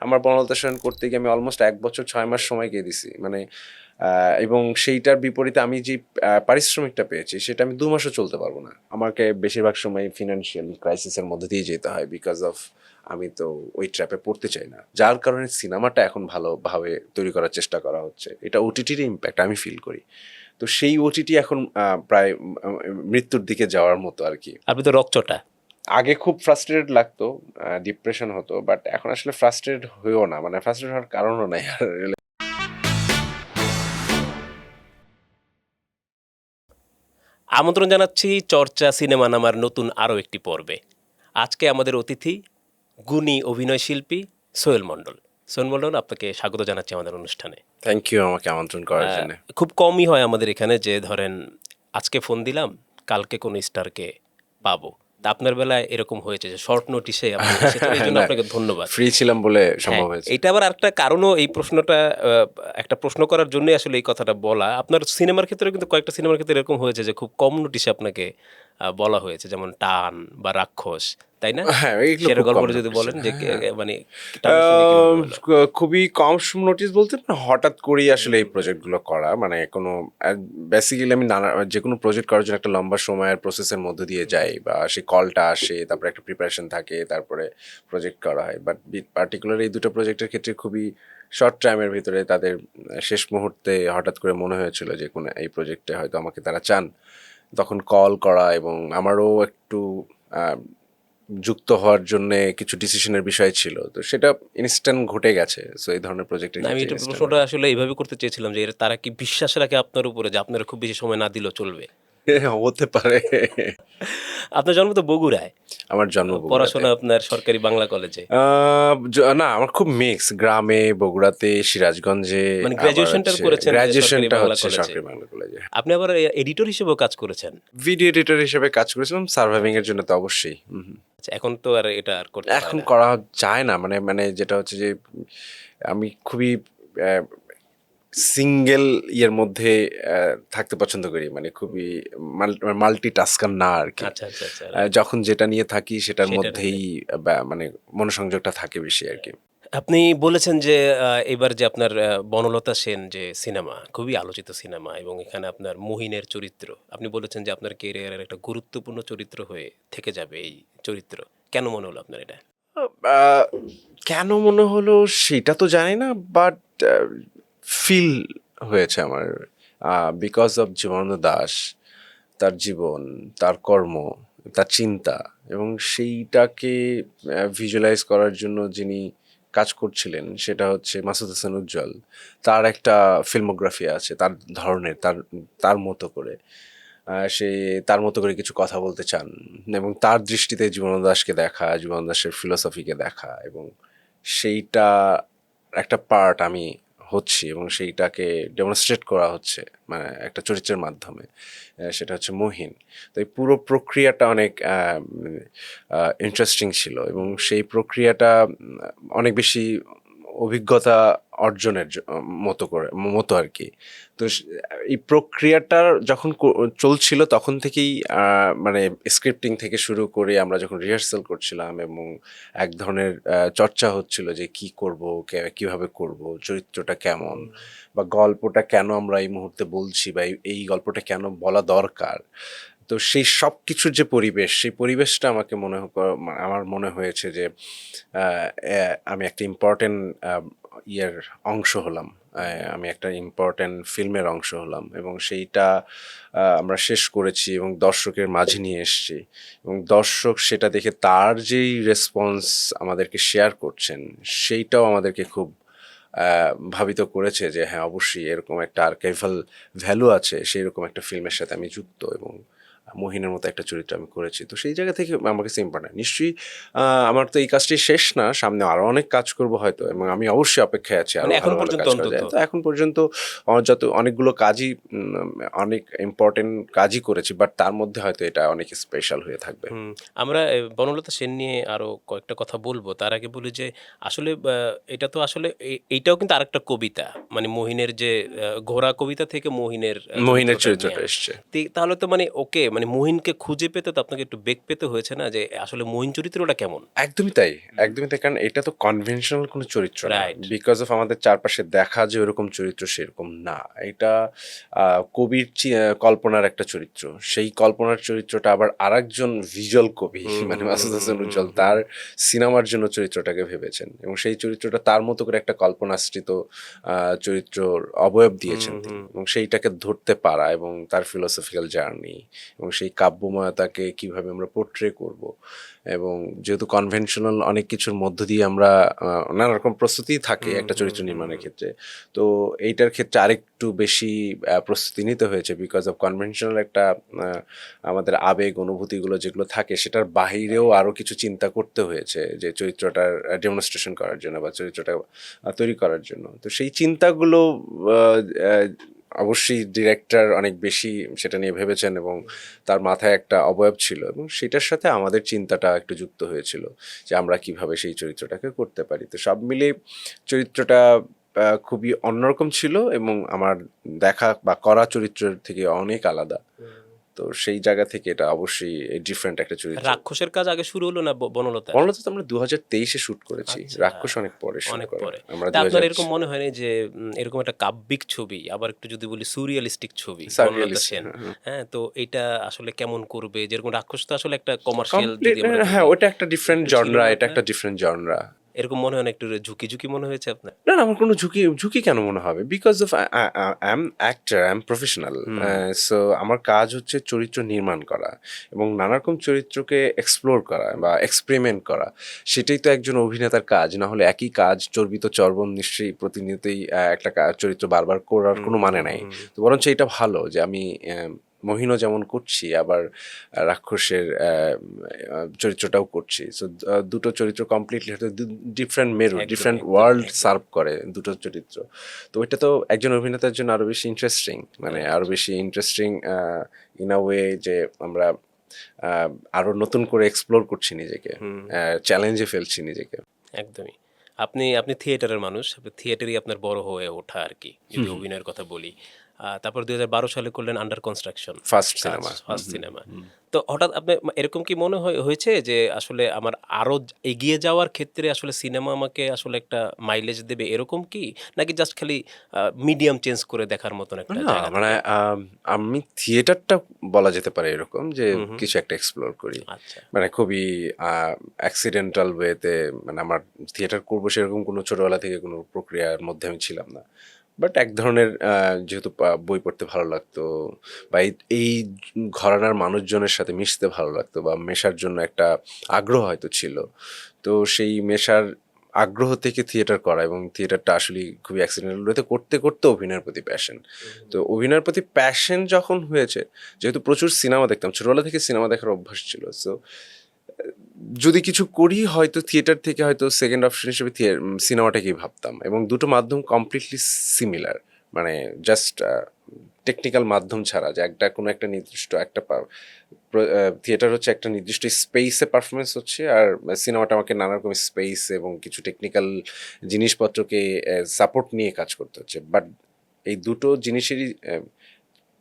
আমার বনলতা সেন করতে গিয়ে আমি অলমোস্ট 1 বছর 6 মাস সময় দিয়ে দিছি, মানে এবং সেইটার বিপরীতে আমি যে পারিশ্রমিকটা পেয়েছি সেটা আমি 2 মাসও চলতে পারবো না। আমাকে বেশিরভাগ সময় ফিনান্সিয়াল ক্রাইসিসের মধ্যে দিয়ে যেতে হয়, বিকজ অফ আমি তো ওই ট্র্যাপে পড়তে চাই না, যার কারণে সিনেমাটা এখন ভালোভাবে তৈরি করার চেষ্টা করা হচ্ছে। এটা ওটিটির ইম্প্যাক্ট আমি ফিল করি। তো সেই ওটিটি এখন প্রায় মৃত্যুর দিকে যাওয়ার মতো আর কি। আপনি তো রকচটা। আগে খুব ফ্রাস্ট্রেটেড লাগতো, ডিপ্রেশন হতো, বাট এখন আসলে ফ্রাস্ট্রেটেড হয়েও না, মানে ফ্রাস্ট্রেট হওয়ার কারণও নাই আর। আমন্ত্রণ জানাচ্ছি চর্চা সিনেমা নামার নতুন আরও একটি পর্বে। আজকে আমাদের অতিথি গুণী অভিনয় শিল্পী সোহেল মণ্ডল। সোহেল মণ্ডল, আপনাকে স্বাগত জানাচ্ছি আমাদের অনুষ্ঠানে। থ্যাংক ইউ আমাকে আমন্ত্রণ করার জন্য। খুব কমই হয় আমাদের এখানে যে ধরেন আজকে ফোন দিলাম, কালকে কোনো স্টারকে পাবো। তা আপনার বেলায় এরকম হয়েছে যে শর্ট নোটিশে আপনি এসেছেন, এই জন্য আপনাকে ধন্যবাদ। ফ্রি ছিলাম বলে হ্যাঁ, সম্ভব হয়েছে। এটা আবার আরেকটা কারণও, এই প্রশ্নটা একটা প্রশ্ন করার জন্যই আসলে এই কথাটা বলা। আপনার সিনেমার ক্ষেত্রে কিন্তু কয়েকটা সিনেমার ক্ষেত্রে এরকম হয়েছে যে খুব কম নোটিশে আপনাকে বলা হয়েছে, যেমন টান বা রাক্ষস, তাই না? হ্যাঁ, এইগুলো সেটার খুব কম গল্পটা যদি নোটিস। বলেন যে হ্যাঁ, মানে টানের সঙ্গে কিভাবে হলো? খুবই কম নোটিস বলতে না, হঠাৎ করেই আসলে এই প্রজেক্টগুলো করা, মানে কোনো বেসিক্যালি আমি নানা যে কোনো প্রজেক্ট করার জন্য একটা লম্বা সময়ের প্রসেসের মধ্যে দিয়ে যাই, বা সেই কলটা আসে, তারপরে একটা প্রিপারেশন থাকে, তারপরে প্রজেক্ট করা হয়। বাট পার্টিকুলার এই দুটো প্রজেক্টের ক্ষেত্রে খুবই শর্ট টাইমের ভিতরে তাদের শেষ মুহূর্তে হঠাৎ করে মনে হয়েছিল যে কোনো এই প্রজেক্টে হয়তো আমাকে তারা চান, তখন কল করা, এবং আমারও একটু যুক্ত হওয়ার জন্য কিছু ডিসিশনের বিষয় ছিল, তো সেটা ইনস্ট্যান্ট ঘটে গেছে। সো এই ধরনের প্রজেক্টের না, আমি ক্ষেত্রে এটা instant প্রশ্নটা আসলে এইভাবে করতে চেয়েছিলাম যে তারা কি বিশ্বাস রাখে আপনার উপরে যে আপনারা খুব বেশি সময় না দিলেও চলবে? হতে পারে। আপনার জন্ম তো বগুড়ায়, আমার জন্ম বগুড়াতে। পড়াশোনা আপনার সরকারি বাংলা কলেজে। না, আমার খুব মিক্স, গ্রামে, বগুড়াতে, সিরাজগঞ্জে, মানে আবার গ্র্যাজুয়েশনটা হচ্ছে করেছেন যে সরকারি গ্র্যাজুয়েশনটা বাংলা হচ্ছে কলেজে। সরকারি বাংলা কলেজে। আপনি আবার এডিটর হিসেবেও কাজ করেছেন। ভিডিও এডিটর হিসেবে কাজ করেছিলাম, সার্ভাইভিং এর জন্য তো অবশ্যই। আচ্ছা, এখন তো আর এটা আর করতে হয় এখন না। করা যায় না, মানে মানে যেটা হচ্ছে যে আমি খুবই সিঙ্গেল ইয়ের মধ্যে থাকতে পছন্দ করি, মানে খুবই মাল্টি টাস্কার না আর কি। আচ্ছা আচ্ছা আচ্ছা, যখন যেটা নিয়ে থাকি সেটার সেটার মধ্যেই মানে মনোসংযোগটা থাকে বেশি আর কি। আপনি বলেছেন যে এবার যে আপনার বনলতা সেন যে সিনেমা, খুবই আলোচিত সিনেমা, এবং এখানে আপনার মুহিনের চরিত্র, আপনি বলেছেন যে আপনার ক্যারিয়ারের একটা গুরুত্বপূর্ণ চরিত্র হয়ে থেকে যাবে এই চরিত্র। কেন মনে হলো আপনার এটা? আহ, কেন মনে হলো সেটা তো জানি না, বাট ফিল হয়েছে আমার, বিকজ অফ জীবনানন্দ দাশ, তার জীবন, তার কর্ম, তার চিন্তা, এবং সেইটাকে ভিজুয়ালাইজ করার জন্য যিনি কাজ করছিলেন সেটা হচ্ছে মাসুদ হাসান উজ্জ্বল। তার একটা ফিল্মোগ্রাফি আছে, তার ধরনের, তার তার মতো করে সে তার মতো করে কিছু কথা বলতে চান, এবং তার দৃষ্টিতে জীবনানন্দ দাশকে দেখা, জীবনানন্দ দাশের ফিলোসফিকে দেখা, এবং সেইটা একটা পার্ট আমি হচ্ছি, এবং সেইটাকে ডেমনস্ট্রেট করা হচ্ছে মানে একটা চরিত্রের মাধ্যমে। সেটা হচ্ছে মহিন। তো এই পুরো প্রক্রিয়াটা অনেক ইন্টারেস্টিং ছিল, এবং সেই প্রক্রিয়াটা অনেক বেশি অভিজ্ঞতা অর্জনের মতো আর কি। তো এই প্রক্রিয়াটা যখন চলছিল তখন থেকেই মানে স্ক্রিপ্টিং থেকে শুরু করে আমরা যখন রিহার্সাল করছিলাম, এবং এক ধরনের চর্চা হচ্ছিল যে কি করব, কিভাবে করব, চরিত্রটা কেমন, বা গল্পটা কেন আমরা এই মুহূর্তে বলছি, বা এই গল্পটা কেন বলা দরকার। তো সেই সব কিছুর যে পরিবেশ, সেই পরিবেশটা আমাকে আমার মনে হয়েছে যে আমি একটা ইম্পর্টেন্ট ইয়ের অংশ হলাম, আমি একটা ইম্পর্টেন্ট ফিল্মের অংশ হলাম, এবং সেইটা আমরা শেষ করেছি এবং দর্শকের মাঝে নিয়ে এসেছি, এবং দর্শক সেটা দেখে তার যেই রেসপন্স আমাদেরকে শেয়ার করছেন সেইটাও আমাদেরকে খুব ভাবিত করেছে যে হ্যাঁ, অবশ্যই এরকম একটা আর্কাইভাল ভ্যালু আছে, সেই রকম একটা ফিল্মের সাথে আমি যুক্ত, এবং মহিনের মতো একটা চরিত্র আমি করেছি। তো সেই জায়গা থেকে আমার কাছে ইম্পর্টেন্ট। নিশ্চয়ই আমার তো এই কাজটি শেষ না, সামনে আরও অনেক কাজ করব হয়তো, এবং আমি অবশ্যই অপেক্ষায় আছি আরও মানে ভালো এখন ভালো পর্যন্ত কাজ করা অন্তত। যায়। তো এখন পর্যন্ত যত অনেকগুলো কাজই অনেক ইম্পর্টেন্ট কাজই করেছি, বাট তার মধ্যে হয়তো এটা অনেক স্পেশাল হয়ে থাকবে। আমরা বনলতা সেন নিয়ে আরো কয়েকটা কথা বলবো, তার আগে বলি যে আসলে এটা তো আসলে এইটাও কিন্তু আরেকটা কবিতা, মানে মহিনের যে ঘোড়া কবিতা থেকে মহিনের মহিনের চরিত্রটা নেয়া। চরিত্রটা এসছে। তাহলে তো মানে ওকে, মানে মুহিনকে খুঁজে পেতে তো আপনাকে একটু বেগ পেতে হয়েছে না যে আসলে মুহিন চরিত্রটা কেমন? একদমই তাই, একদমই তাই। কারণ এটা তো কনভেনশনাল কোনো চরিত্র না। রাইট। বিকজ অফ আমাদের চারপাশে দেখা যে ওরকম চরিত্র সেরকম না। এটা কবির কল্পনার একটা চরিত্র। সেই কল্পনার চরিত্রটা আবার আরেকজন ভিজুয়াল কবি হুম, মানে হুম, মাসুদ হুম, হাসান হুম, উজ্জ্বল হুম, তার সিনেমার জন্য চরিত্রটাকে ভেবেছেন এবং সেই চরিত্রটা তার মতো করে একটা কল্পনাশ্রিত চরিত্রর অবয়ব হুম, দিয়েছেন তিনি হুম। এবং সেইটাকে ধরতে পারা এবং তার ফিলোসফিক্যাল জার্নি এবং সেই কাব্যময়তাকে কিভাবে আমরা পোর্ট্রে করব এবং যেহেতু কনভেনশনাল অনেক কিছুর মধ্য দিয়ে আমরা নানা রকম প্রস্তুতি থাকে হুম, একটা হুম, চরিত্র হুম, নির্মাণের হুম। ক্ষেত্রে, তো এইটার ক্ষেত্রে আরেকটু বেশি প্রস্তুতি নিতে হয়েছে বিকজ অফ কনভেনশনাল একটা আমাদের আবেগ অনুভূতিগুলো যেগুলো থাকে সেটার বাহিরেও আরও কিছু চিন্তা করতে হয়েছে যে চরিত্রটার ডেমনস্ট্রেশন করার জন্য বা চরিত্রটা তৈরি করার জন্য। তো সেই চিন্তাগুলো আহ, আহ, অবশ্যই ডিরেক্টর অনেক বেশি সেটা নিয়ে ভেবেছেন এবং তার মাথায় একটা অবয়ব ছিল এবং সেটার সাথে আমাদের চিন্তাটা একটু যুক্ত হয়েছিল যে আমরা কিভাবে সেই চরিত্রটাকে করতে পারি। তো সব মিলে চরিত্রটা খুবই অন্যরকম ছিল এবং আমার দেখা বা করা চরিত্রের থেকে অনেক আলাদা। তো সেই জায়গা থেকে এটা অবশ্যই ডিফারেন্ট একটা চরিত্র। রাক্ষসের কাজ আগে শুরু হলো না বনলতার? বনলতা তো আমরা 2023-এ শুট করেছি, আচ্ছা, রাক্ষস অনেক পরে শুরু অনেক করা, পরে। আমরা তা দুই আপনার হাজার এরকম মনে হয়নি যে এরকম একটা কাব্যিক ছবি, আবার একটু যদি বলি সুরিয়ালিস্টিক ছবি, বনলতা সাররিয়ালিস্ট। সেন, হ্যাঁ? তো এইটা আসলে কেমন করবে? যেরকম রাক্ষস তো আসলে একটা কমার্শিয়াল কমপ্লিট। যদি আমরা হ্যাঁ, বলি, ওটা একটা ডিফারেন্ট একটু ছিল জনরা, না এটা আপনার? একটা ডিফারেন্ট জনরা। এরকম মনে হয় না একটু ঝুঁকি মনে হয়েছে আপনার? না, না, আমার কোনো ঝুঁকি ঝুঁকি কেন মনে হবে? Because of I am actor, I am professional. Hmm, so আমার কাজ হচ্ছে চরিত্র নির্মাণ করা এবং নানা রকম চরিত্রকে এক্সপ্লোর করা বা এক্সপেরিমেন্ট করা। সেটাই তো একজন অভিনেতার কাজ। না হলে একই কাজ চর্বিত চর্বণ নিশ্চয়ই প্রতিনিয়তই একটা চরিত্র বারবার করার হুম, কোনো হুম, মানে হুম, নাই। হুম। তো বরঞ্চ এটা ভালো যে আমি মহিনও যেমন করছি আবার রাক্ষসের চরিত্রটাও করছি। সো দুটো চরিত্র কমপ্লিটলি হয়তো ডিফারেন্ট মেরু, একদমই, ডিফারেন্ট একদমই, ওয়ার্ল্ড একদমই। সার্ভ করে দুটো চরিত্র। তো এটা তো একজন অভিনেতার জন্য আরো বেশি ইন্টারেস্টিং, মানে রাইট। আরো বেশি ইন্টারেস্টিং ইন আ ওয়ে যে আমরা আহ, আরো নতুন করে এক্সপ্লোর করছি নিজেকে, হুম, চ্যালেঞ্জে ফেলছি নিজেকে। একদমই। আপনি থিয়েটারের মানুষ। আপনি থিয়েটারেই আপনার বড় হয়ে ওঠা আরকি, যদি অভিনয়ের কথা বলি। তারপর ২০১২ সালে করলেন আন্ডার কনস্ট্রাকশন ফার্স্ট কাজ, সিনেমা। First cinema. তো হঠাৎ আপনার এরকম কি মনে হয়েছে যে আসলে আমার আরো এগিয়ে যাওয়ার ক্ষেত্রে আসলে সিনেমা আমাকে আসলে একটা মাইলেজ দেবে, এরকম কি? নাকি জাস্ট খালি মিডিয়াম চেঞ্জ করে দেখার মতন একটা না, জায়গা মানে থেকে? আমি থিয়েটারটা বলা যেতে পারে এরকম যে হুম, হুম। কিছু একটা এক্সপ্লোর করি, আচ্ছা। মানে খুবই অ্যাক্সিডেন্টাল ওয়েতে। মানে আমার থিয়েটার করবো সেরকম কোনো ছোটবেলা থেকে কোনো প্রক্রিয়ার মধ্যে আমি ছিলাম না, বাট এক ধরনের যেহেতু বই পড়তে ভালো লাগতো বা এই ঘরানার মানুষজনের সাথে মিশতে ভালো লাগতো বা মেশার জন্য একটা আগ্রহ হয়তো ছিল, তো সেই মেশার আগ্রহ থেকে থিয়েটার করা এবং থিয়েটারটা আসলে খুবই অ্যাক্সিডেন্টাল ওয়েতে করতে করতে অভিনয়ের প্রতি প্যাশন। তো অভিনয়ের প্রতি প্যাশন যখন হয়েছে, যেহেতু প্রচুর সিনেমা দেখতাম, ছোটবেলা থেকে সিনেমা দেখার অভ্যাস ছিল, সো যদি কিছু করি হয়তো থিয়েটার থেকে হয়তো সেকেন্ড অপশন হিসেবে সিনেমাটাকেই ভাবতাম এবং দুটো মাধ্যম কমপ্লিটলি সিমিলার, মানে জাস্ট টেকনিক্যাল মাধ্যম ছাড়া যে একটা কোনো একটা নির্দিষ্ট একটা থিয়েটার হচ্ছে একটা নির্দিষ্ট স্পেসে পারফরমেন্স হচ্ছে আর সিনেমাটা আমাকে নানা রকম স্পেস এবং কিছু টেকনিক্যাল জিনিসপত্রকে সাপোর্ট নিয়ে কাজ করতে হচ্ছে, বাট এই দুটো জিনিসেরই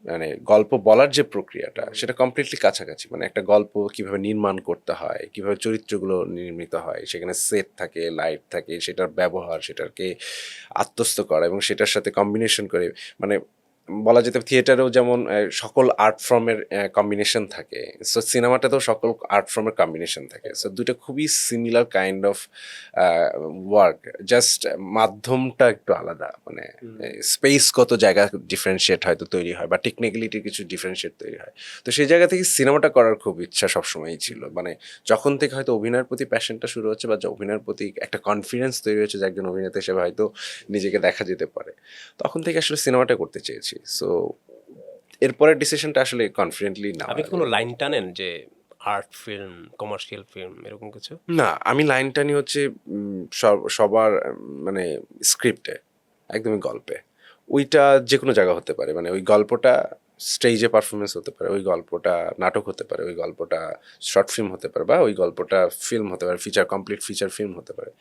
মানে গল্প বলার যে প্রক্রিয়াটা সেটা কমপ্লিটলি কাছাকাছি। মানে একটা গল্প কিভাবে নির্মাণ করতে হয়, কিভাবে চরিত্রগুলো নির্মিত হয়, সেখানে সেট থাকে, লাইট থাকে, সেটার ব্যবহার, সেটাকে আত্মস্থ করা এবং সেটার সাথে কম্বিনেশন করে, মানে বলা যেতে থিয়েটারেও যেমন সকল আর্ট ফর্মের কম্বিনেশন থাকে, সো সিনেমাটাতেও সকল আর্ট ফর্মের কম্বিনেশন থাকে। সো দুটো খুবই similar kind of work, just মাধ্যমটা একটু আলাদা, মানে স্পেসগত জায়গা ডিফারেন্সিয়েট হয়তো তৈরি হয় বা টেকনিক্যালিটির কিছু ডিফারেন্সিয়েট তৈরি হয়। তো সেই জায়গা থেকে সিনেমাটা করার খুব ইচ্ছা সবসময়ই ছিল, মানে যখন থেকে হয়তো অভিনয়ের প্রতি প্যাশনটা শুরু হচ্ছে বা অভিনয়ের প্রতি একটা কনফিডেন্স তৈরি হচ্ছে যে একজন অভিনেতা হিসেবে হয়তো নিজেকে দেখা যেতে পারে, তখন থেকে আসলে সিনেমাটা করতে চেয়েছি। সো এরপরের ডিসিশনটা আসলে কনফিডেন্টলি নেওয়া আপনি কি কোনো যায়। লাইন টানেন যে আর্ট ফিল্ম, কমার্শিয়াল ফিল্ম এরকম কিছু? না, আমি লাইনটা নিয়ে হচ্ছে সবার মানে স্ক্রিপ্টে, একদমই গল্পে। ওইটা যে কোনো জায়গা হতে পারে, মানে ওই গল্পটা স্টেজে পারফরমেন্স হতে পারে, ওই গল্পটা নাটক হতে পারে, ওই গল্পটা শর্ট ফিল্ম হতে পারে বা ওই গল্পটা ফিল্ম হতে পারে, কমপ্লিট ফিচার ফিল্ম হতে পারে।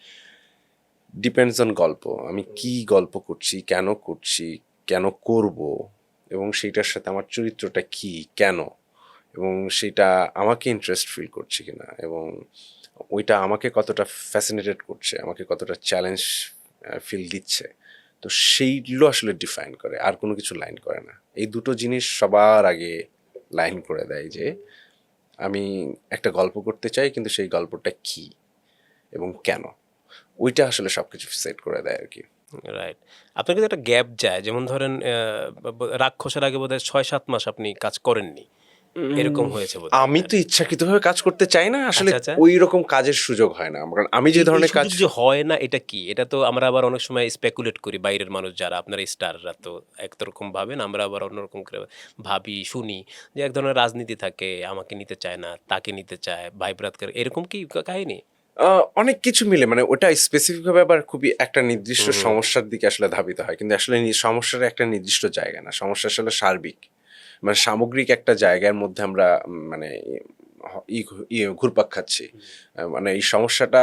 ডিপেন্ডস অন গল্প, আমি কি গল্প করছি, কেন করব এবং সেইটার সাথে আমার চরিত্রটা কি, কেন, এবং সেটা আমাকে ইন্টারেস্ট ফিল করছে কিনা, এবং ওইটা আমাকে কতটা ফ্যাসিনেটেড করছে, আমাকে কতটা চ্যালেঞ্জ ফিল দিচ্ছে। তো সেইগুলো আসলে ডিফাইন করে, আর কোনো কিছু লাইন করে না। এই দুটো জিনিস সবার আগে লাইন করে দেয় যে আমি একটা গল্প করতে চাই, কিন্তু সেই গল্পটা কি এবং কেন, ওইটা আসলে সব কিছু সেট করে দেয় আর কি। রাইট। আপনার কিন্তু একটা গ্যাপ যায়, যেমন ধরেন রাক্ষসের আগে বোধহয় ৬-৭ মাস আপনি কাজ করেননি, এরকম হয়েছে বোধহয় আমি আপনার। তো ইচ্ছাকৃতভাবে কাজ করতে চাই না আসলে, আচ্ছা, আচ্ছা। ওই রকম কাজের সুযোগ হয় না আমার, কারণ আমি যে এই ধরনের কাজ। সুযোগ যে হয় না, এটা কি? এটা তো আমরা আবার অনেক সময় স্পেকুলেট করি, বাইরের মানুষ যারা, আপনার স্টাররা তো একরকম ভাবেন, আমরা আবার অন্যরকম করে ভাবি, শুনি যে এক ধরনের রাজনীতি থাকে, আমাকে নিতে চায় না, তাকে নিতে চায়, ভাইব্রাত করে, এরকম কি কাহিনী? অনেক কিছু মিলে, মানে ওটা স্পেসিফিক ভাবে আবার খুবই একটা নির্দিষ্ট হুম, হুম। সমস্যার দিকে আসলে ধাবিত হয়, কিন্তু আসলে সমস্যার একটা নির্দিষ্ট জায়গা না, সমস্যা আসলে সার্বিক, মানে সামগ্রিক একটা জায়গার মধ্যে আমরা মানে ঘুরপাক খাচ্ছি। মানে এই সমস্যাটা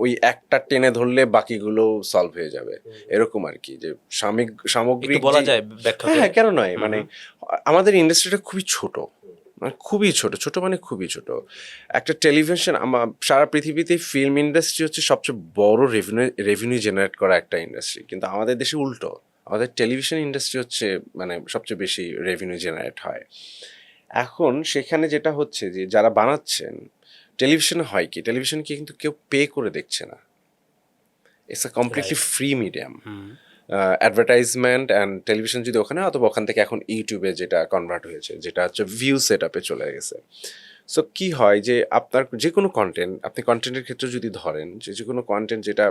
ওই একটা টেনে ধরলে বাকিগুলো সলভ হয়ে যাবে, এরকম আর কি, যে একটু সামগ্রিক বলা যে। যায় ব্যাখ্যা হ্যাঁ করে? হ্যাঁ, কেন নয়, হুম, মানে হুম। আমাদের ইন্ডাস্ট্রিটা খুবই ছোট, মানে খুবই ছোট, ছোট মানে খুবই ছোট। একটা টেলিভিশন, সারা পৃথিবীতে ফিল্ম ইন্ডাস্ট্রি হচ্ছে সবচেয়ে বড় রেভিনিউ জেনারেট করা একটা ইন্ডাস্ট্রি, কিন্তু আমাদের দেশে উল্টো, আমাদের টেলিভিশন ইন্ডাস্ট্রি হচ্ছে মানে সবচেয়ে বেশি রেভিনিউ জেনারেট হয়। এখন সেখানে যেটা হচ্ছে যে যারা বানাচ্ছেন, টেলিভিশনে হয় কি, টেলিভিশনকে কিন্তু কেউ পে করে দেখছে না, it's a completely right. Free medium. Hmm. Advertisement and television যদি ওখানে, অথবা ওখান থেকে এখন ইউটিউবে যেটা কনভার্ট হয়েছে, যেটা হচ্ছে ভিউ সেট আপে চলে গেছে। সো কি হয় যে আপনার যে কোনো কন্টেন্ট, আপনি কন্টেন্টের ক্ষেত্রে যদি ধরেন যে যে কোনো কন্টেন্ট যেটা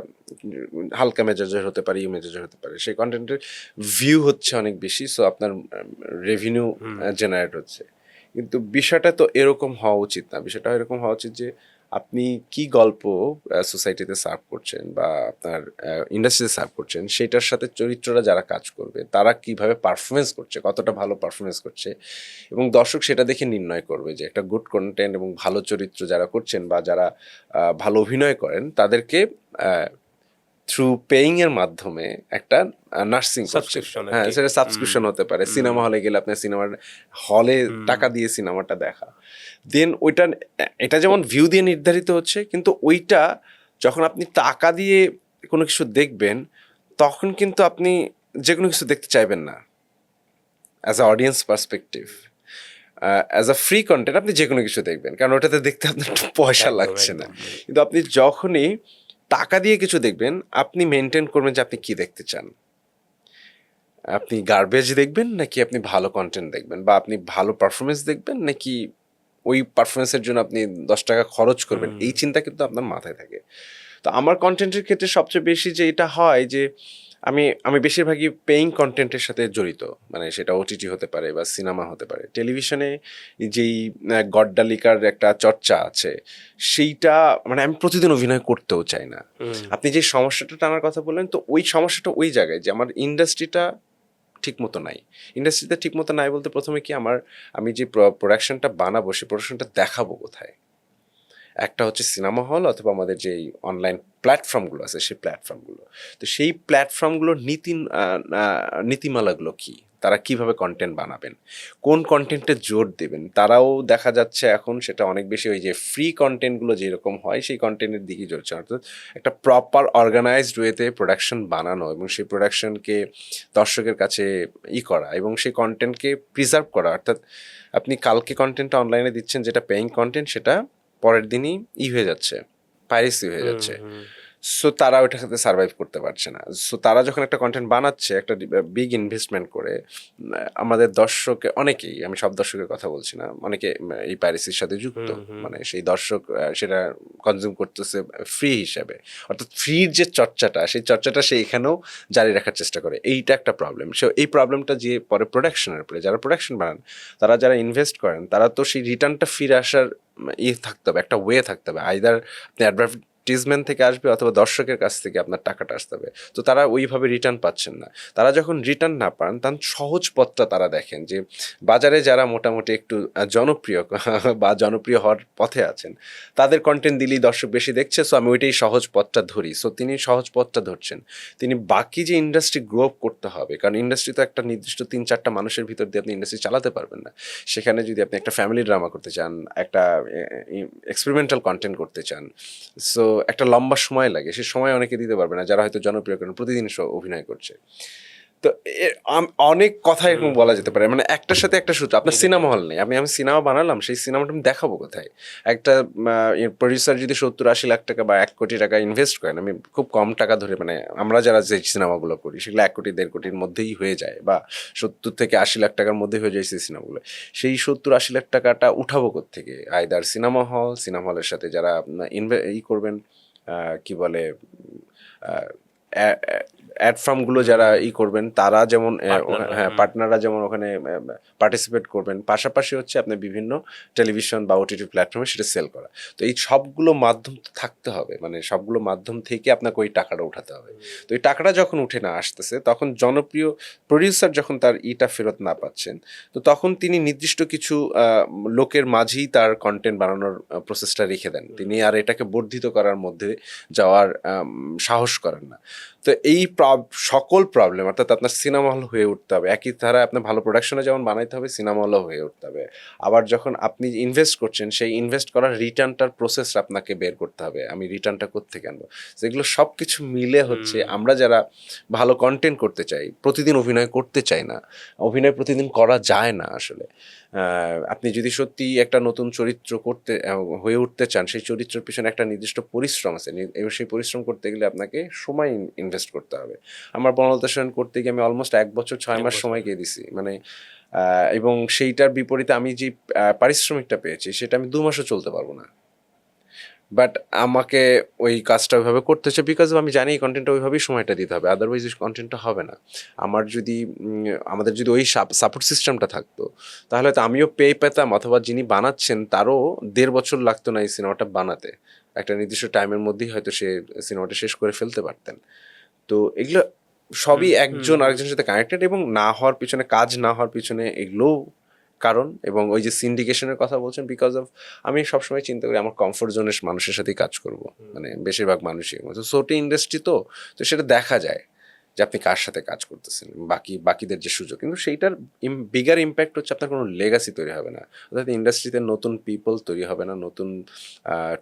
হালকা মেজাজের হতে পারে, মেজাজের হতে পারে, সেই কন্টেন্টের ভিউ হচ্ছে অনেক বেশি, সো আপনার রেভিনিউ হুম। জেনারেট হচ্ছে। কিন্তু বিষয়টা তো এরকম হওয়া উচিত না, বিষয়টা এরকম হওয়া উচিত যে আপনি কি গল্প সোসাইটিতে সার্ভ করছেন বা আপনার ইন্ডাস্ট্রিতে সার্ভ করছেন, সেটার সাথে চরিত্ররা যারা কাজ করবে তারা কিভাবে পারফরমেন্স করছে, কতটা ভালো পারফরমেন্স করছে, এবং দর্শক সেটা দেখে নির্ণয় করবে যে একটা গুড কন্টেন্ট এবং ভালো চরিত্র যারা করছেন বা যারা ভালো অভিনয় করেন তাদেরকে থ্রু পেইং এর মাধ্যমে একটা নার্সিং করছেন। সাবস্ক্রিপশন হ্যাঁ, আরকি। সেটা হুম, সাবস্ক্রিপশন হতে পারে, হুম, সিনেমা হলে গেলে আপনার সিনেমার হলে হুম। টাকা দিয়ে সিনেমাটা দেখা, দেন ওইটা, এটা যেমন ভিউ দিয়ে নির্ধারিত হচ্ছে, কিন্তু ওইটা যখন আপনি টাকা দিয়ে কোনো কিছু দেখবেন, তখন কিন্তু আপনি যে কোনো কিছু দেখতে চাইবেন না as a audience perspective. As a free content আপনি যে কোনো কিছু দেখবেন, কারণ ওটাতে দেখতে আপনার একটু পয়সা একদম, লাগছে না। একদম। কিন্তু আপনি যখনই টাকা দিয়ে কিছু দেখবেন, আপনি মেনটেন করবেন যে আপনি কি দেখতে চান। আপনি গার্বেজ দেখবেন নাকি আপনি ভালো কন্টেন্ট দেখবেন, বা আপনি ভালো পারফরমেন্স দেখবেন নাকি ওই পারফরমেন্সের জন্য আপনি 10 টাকা খরচ করবেন, হুম। এই চিন্তা কিন্তু আপনার মাথায় থাকে। তো আমার কন্টেন্টের ক্ষেত্রে সবচেয়ে বেশি যে এটা হয় যে আমি আমি বেশিরভাগই পেইং কন্টেন্টের সাথে জড়িত, মানে সেটা ওটিটি হতে পারে বা সিনেমা হতে পারে। টেলিভিশনে যেই গড্ডালিকার একটা চর্চা আছে, সেইটা মানে আমি প্রতিদিন অভিনয় করতেও চাই না। হুম। আপনি যে সমস্যাটা টানার কথা বললেন, তো ওই সমস্যাটা ওই জায়গায় যে আমার ইন্ডাস্ট্রিটা ঠিক মতো নাই। ইন্ডাস্ট্রিতে ঠিক মতো নাই বলতে প্রথমে কি, আমি যে প্রোডাকশনটা বানাবো সেই প্রোডাকশনটা দেখাবো কোথায়? একটা হচ্ছে সিনেমা হল, অথবা আমাদের যেই অনলাইন প্ল্যাটফর্মগুলো আছে সেই প্ল্যাটফর্মগুলো। তো সেই প্ল্যাটফর্মগুলোর নীতিমালাগুলো কি? তারা কিভাবে কন্টেন্ট বানাবেন? কোন কন্টেন্টে জোর দেবেন? তারাও দেখা যাচ্ছে এখন সেটা অনেক বেশি ওই যে ফ্রি কন্টেন্টগুলো যেরকম হয় সেই কন্টেন্টের দিকেই জড়ছে। অর্থাৎ একটা প্রপার অর্গানাইজড ওয়েতে প্রোডাকশন বানানো এবং সেই প্রোডাকশনকে দর্শকের কাছে করা এবং সেই কন্টেন্টকে প্রিজার্ভ করা। অর্থাৎ আপনি কালকে কন্টেন্টটা অনলাইনে দিচ্ছেন যেটা পেইং কন্টেন্ট, সেটা পরের দিনই হয়ে যাচ্ছে, পাইরেসি হয়ে হুম, যাচ্ছে। হুম। সো তারা ওইটার সাথে সার্ভাইভ করতে পারছে না। সো তারা যখন একটা কন্টেন্ট বানাচ্ছে একটা বিগ ইনভেস্টমেন্ট করে, আমাদের দর্শক অনেকেই, আমি সব দর্শকের কথা বলছি না, অনেকে এই পাইরেসির সাথে যুক্ত, হুম, হুম। মানে সেই দর্শক সেটা কনজিউম করতেছে ফ্রি হিসাবে। অর্থাৎ ফ্রির যে চর্চাটা, সেই চর্চাটা সে এখানেও জারি রাখার চেষ্টা করে, এইটা একটা প্রবলেম। সো এই প্রবলেমটা যে পরে প্রোডাকশনের উপরে, যারা প্রোডাকশন বানান, তারা যারা ইনভেস্ট করেন, তারা তো সেই রিটার্নটা ফিরে আসার থাকতে হবে, একটা ওয়ে থাকতে হবে। আইদার আপনি অ্যাডভার্টিজমেন্ট থেকে আসবে অথবা দর্শকের কাছ থেকে আপনার টাকাটা আসতে হবে। তো তারা ওইভাবে রিটার্ন পাচ্ছেন না। তারা যখন রিটার্ন না পান তখন সহজ পথটা তারা দেখেন যে বাজারে যারা মোটামুটি একটু জনপ্রিয় বা জনপ্রিয় হওয়ার পথে আছেন তাদের কন্টেন্ট দিলেই দর্শক বেশি দেখছে, সো আমি ওইটাই সহজ পথটা ধরি। সো তিনি সহজ পথটা ধরছেন। তিনি বাকি যে ইন্ডাস্ট্রি গ্রো আপ করতে হবে, কারণ ইন্ডাস্ট্রি তো একটা নির্দিষ্ট ৩-৪টা মানুষের ভিতর দিয়ে আপনি ইন্ডাস্ট্রি চালাতে পারবেন না। সেখানে যদি আপনি একটা ফ্যামিলি ড্রামা করতে চান, একটা এক্সপেরিমেন্টাল কন্টেন্ট করতে চান, সো একটা লম্বা সময় লাগে। সে সময় অনেকে দিতে পারবে না যারা হয়তো জনপ্রিয় কারণ প্রতিদিন অভিনয় করছে। তো অনেক কথা এরকম বলা যেতে পারে, মানে একটার সাথে একটা সূত্র। আপনার সিনেমা হল নেই, আমি সিনেমা বানালাম, সেই সিনেমাটা আমি দেখাবো কোথায়? একটা প্রডিউসার যদি ৭০-৮০ লাখ টাকা বা ১ কোটি টাকা ইনভেস্ট করেন, আমি খুব কম টাকা ধরে, মানে আমরা যারা যে সিনেমাগুলো করি সেগুলো ১ কোটি ১.৫ কোটির মধ্যেই হয়ে যায়, বা ৭০ থেকে ৮০ লাখ টাকার মধ্যে হয়ে যায় সেই সিনেমাগুলো। সেই ৭০-৮০ লাখ টাকাটা উঠাবো কোত্থেকে? আইদার সিনেমা হলের সাথে যারা করবেন, কি বলে, অ্যাড ফার্মগুলো যারা করবেন তারা যেমন হ্যাঁ পার্টনাররা যেমন ওখানে পার্টিসিপেট করবেন, পাশাপাশি হচ্ছে আপনি বিভিন্ন টেলিভিশন বা ওটিটি প্ল্যাটফর্মে সেটা সেল করা। তো এই সবগুলো মাধ্যম তো থাকতে হবে, মানে সবগুলো মাধ্যম থেকে আপনাকে ওই টাকাটা উঠাতে হবে। তো এই টাকাটা যখন উঠে না আসতেছে তখন জনপ্রিয় প্রডিউসার যখন তার ফেরত না পাচ্ছেন, তো তখন তিনি নির্দিষ্ট কিছু লোকের মাঝেই তার কন্টেন্ট বানানোর প্রসেসটা রেখে দেন। তিনি আর এটাকে বর্ধিত করার মধ্যে যাওয়ার সাহস করেন না। তো এই সকল প্রবলেম, অর্থাৎ আপনার সিনেমা হল হয়ে উঠতে হবে, একই ধারায় আপনার ভালো প্রোডাকশনে যেমন বানাইতে হবে, সিনেমা হলও হয়ে উঠতে হবে। আবার যখন আপনি ইনভেস্ট করছেন, সেই ইনভেস্ট করার রিটার্নটার প্রসেস আপনাকে বের করতে হবে, আমি রিটার্নটা কোত্থেকে আনবো। যেগুলো সব কিছু মিলে হচ্ছে আমরা যারা ভালো কন্টেন্ট করতে চাই, প্রতিদিন অভিনয় করতে চাই না, অভিনয় প্রতিদিন করা যায় না আসলে। আপনি যদি সত্যি একটা নতুন চরিত্র করতে হয়ে উঠতে চান, সেই চরিত্রের পিছনে একটা নির্দিষ্ট পরিশ্রম আছে, এবং সেই পরিশ্রম করতে গেলে আপনাকে সময় ইনভেস্ট করতে হবে। আমার বনলতা সেন করতে গিয়ে আমি অলমোস্ট ১ বছর ৬ মাস সময় দিয়ে দিছি, মানে এবং সেইটার বিপরীতে আমি যে পারিশ্রমিকটা পেয়েছি সেটা আমি ২ মাসও চলতে পারবো না। বাট আমাকে ওই কাজটা ওইভাবে করতে হচ্ছে, বিকজ আমি জানি এই কন্টেন্টটা ওইভাবেই সময়টা দিতে হবে, আদারওয়াইজ এই কন্টেন্টটা হবে না। আমার যদি আমাদের যদি ওই সাপোর্ট সিস্টেমটা থাকতো তাহলে তো আমিও পেয়ে পেতাম, অথবা যিনি বানাচ্ছেন তারও ১.৫ বছর লাগতো না এই সিনেমাটা বানাতে। একটা নির্দিষ্ট টাইমের মধ্যেই হয়তো সে সিনেমাটা শেষ করে ফেলতে পারতেন। তো এগুলো সবই একজন আরেকজনের সাথে কানেক্টেড, এবং না হওয়ার পিছনে, কাজ না হওয়ার পিছনে এগুলোও কারণ। এবং ওই যে সিন্ডিকেশনের কথা বলছেন, বিকজ অফ আমি সবসময় চিন্তা করি আমার কমফোর্ট জোনের মানুষের সাথেই কাজ করব, মানে বেশিরভাগ মানুষই ছোটো ইন্ডাস্ট্রি, তো সেটা দেখা যায় যে আপনি কার সাথে কাজ করতেছেন, বাকিদের যে সুযোগ, কিন্তু সেইটার বিগার ইম্প্যাক্ট হচ্ছে আপনার কোনো লেগাসি তৈরি হবে না, অর্থাৎ ইন্ডাস্ট্রিতে নতুন পিপল তৈরি হবে না, নতুন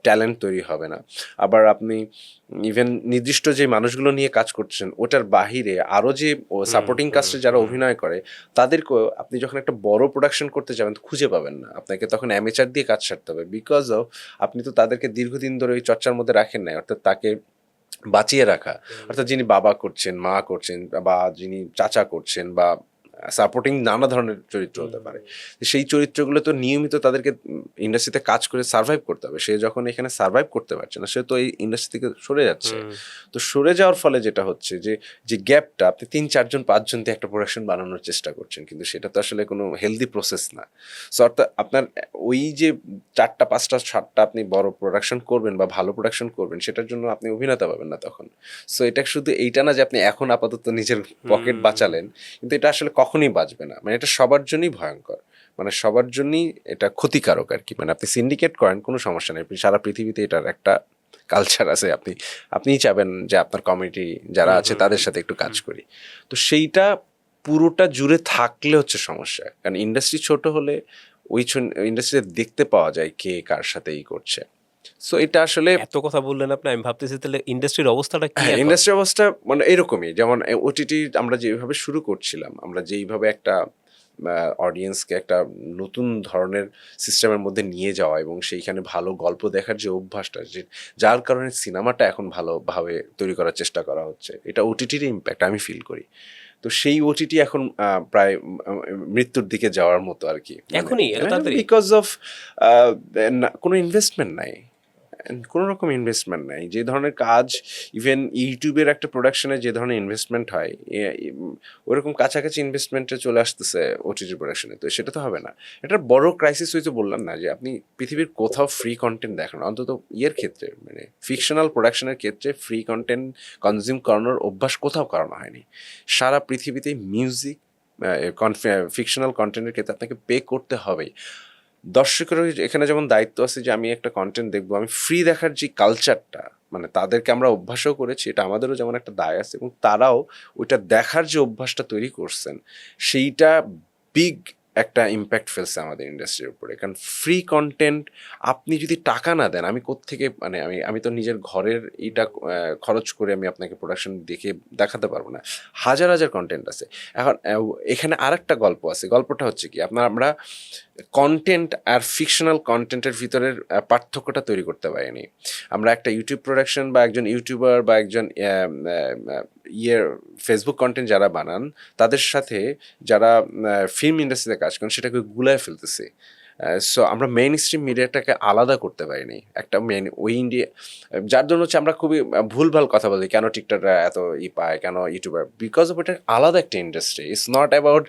ট্যালেন্ট তৈরি হবে না। আবার আপনি ইভেন নির্দিষ্ট যে মানুষগুলো নিয়ে কাজ করছেন ওটার বাহিরে আরও যে সাপোর্টিং কাস্টে যারা অভিনয় করে তাদেরকেও আপনি যখন একটা বড় প্রোডাকশন করতে যাবেন খুঁজে পাবেন না, আপনাকে তখন অ্যামেচার দিয়ে কাজ সারতে হবে, বিকজ অফ আপনি তো তাদেরকে দীর্ঘদিন ধরে ওই চর্চার মধ্যে রাখেন নাই, অর্থাৎ তাকে বাঁচিয়ে রাখা, অর্থাৎ যিনি বাবা করছেন, মা করছেন, বা যিনি চাচা করছেন, বা সাপোর্টিং নানা ধরনের চরিত্র হতে পারে, সেই চরিত্রগুলো তো নিয়মিত তাদেরকে ইন্ডাস্ট্রিতে কাজ করে সার্ভাইভ করতে হবে। সে যখন এখানে সার্ভাইভ করতে পারছে না, সে তো এই ইন্ডাস্ট্রি থেকে সরে যাচ্ছে। তো সরে যাওয়ার ফলে যেটা হচ্ছে যে গ্যাপটা, আপনি ৩-৪-৫ জন দিয়ে একটা প্রোডাকশন বানানোর চেষ্টা করছেন, কিন্তু সেটা তো আসলে কোনো হেলদি প্রসেস না। সো অর্থাৎ আপনার ওই যে ৪টা ৫টা ৭টা আপনি বড় প্রোডাকশন করবেন বা ভালো প্রোডাকশন করবেন, সেটার জন্য আপনি অভিনেতা পাবেন না তখন। সো এটা শুধু এইটা না যে আপনি এখন আপাতত নিজের পকেট বাঁচালেন, কিন্তু এটা আসলে কখনই বাঁচবে না, মানে এটা সবার জন্যই ভয়ঙ্কর, মানে সবার জন্যই এটা ক্ষতিকারক আর কি। মানে আপনি সিন্ডিকেট করেন কোনো সমস্যা নেই, সারা পৃথিবীতে এটার একটা কালচার আছে, আপনিই চাবেন যে আপনার কমিউনিটি যারা আছে তাদের সাথে একটু কাজ করি, তো সেইটা পুরোটা জুড়ে থাকলে হচ্ছে সমস্যা। কারণ ইন্ডাস্ট্রি ছোট হলে ওই ইন্ডাস্ট্রিতে দেখতে পাওয়া যায় কে কার সাথে করছে। সো এটা আসলে এত কথা বললেন আপনি, আমি ভাবতেছি তাহলে ইন্ডাস্ট্রির অবস্থাটা কি এখন? ইন্ডাস্ট্রির অবস্থা মানে এরকমই, যেমন ওটিটি আমরা যেভাবে শুরু করছিলাম, আমরা যেইভাবে একটা অডিয়েন্সকে একটা নতুন ধরনের সিস্টেমের মধ্যে নিয়ে যাওয়া এবং সেইখানে ভালো গল্প দেখার যে অভ্যাসটা, যার কারণে সিনেমাটা এখন ভালোভাবে তৈরি করার চেষ্টা করা হচ্ছে, এটা ওটিটির ইম্প্যাক্ট আমি ফিল করি। তো সেই ওটিটি এখন প্রায় মৃত্যুর দিকে যাওয়ার মতো আর কি, এখনই এত তাড়াতাড়ি? বিকজ অফ কোনো ইনভেস্টমেন্ট নাই। কোনো রকম ইনভেস্টমেন্ট নাই। যে ধরনের কাজ ইভেন ইউটিউবের একটা প্রোডাকশনে যে ধরনের ইনভেস্টমেন্ট হয় ওরকম কাছাকাছি ইনভেস্টমেন্টে চলে আসতেছে ওটিটি প্রোডাকশনে, তো সেটা তো হবে না। এটা বড় ক্রাইসিস হয়েছে বললাম না, যে আপনি পৃথিবীর কোথাও ফ্রি কন্টেন্ট দেখানো, অন্তত ইয়ের ক্ষেত্রে মানে ফিকশনাল প্রোডাকশনের ক্ষেত্রে ফ্রি কন্টেন্ট কনজিউম করানোর অভ্যাস কোথাও করানো হয়নি। সারা পৃথিবীতে মিউজিক ফিকশনাল কন্টেন্টের ক্ষেত্রে আপনাকে পে করতে হবেই। দর্শকেরও এখানে যেমন দায়িত্ব আছে যে আমি একটা কন্টেন্ট দেখবো, আমি ফ্রি দেখার যে কালচারটা, মানে তাদেরকে আমরা অভ্যাসও করেছি, এটা আমাদেরও যেমন একটা দায় আছে, এবং তারাও ওইটা দেখার যে অভ্যাসটা তৈরি করছেন সেইটা বিগ একটা ইম্প্যাক্ট ফেলছে আমাদের ইন্ডাস্ট্রির উপরে। কারণ ফ্রি কন্টেন্ট আপনি যদি টাকা না দেন, আমি কোত্থেকে, মানে আমি তো নিজের ঘরের এইটা খরচ করে আমি আপনাকে প্রোডাকশন দেখে দেখাতে পারবো না। হাজার হাজার কন্টেন্ট আছে। এখন এখানে আরেকটা গল্প আছে। গল্পটা হচ্ছে কি, আমরা কন্টেন্ট আর ফিকশনাল কন্টেন্টের ভিতরের পার্থক্যটা তৈরি করতে পারিনি। আমরা একটা ইউটিউব প্রোডাকশন বা একজন ইউটিউবার বা একজন ইয়ের ফেসবুক কন্টেন্ট যারা বানান, তাদের সাথে যারা ফিল্ম ইন্ডাস্ট্রিতে কাজ করেন সেটাকে গুলায় ফেলতেছে। সো আমরা মেইন স্ট্রিম মিডিয়াটাকে আলাদা করতে পারিনি। একটা মেইন ওই ইন্ডিয়া, যার জন্য হচ্ছে আমরা খুবই ভুলভাল কথা বলি, কেন টিকটকরা এত পায়, কেন ইউটিউবার, বিকজ অফ এটা আলাদা একটা ইন্ডাস্ট্রি। ইটস নট অ্যাবাউট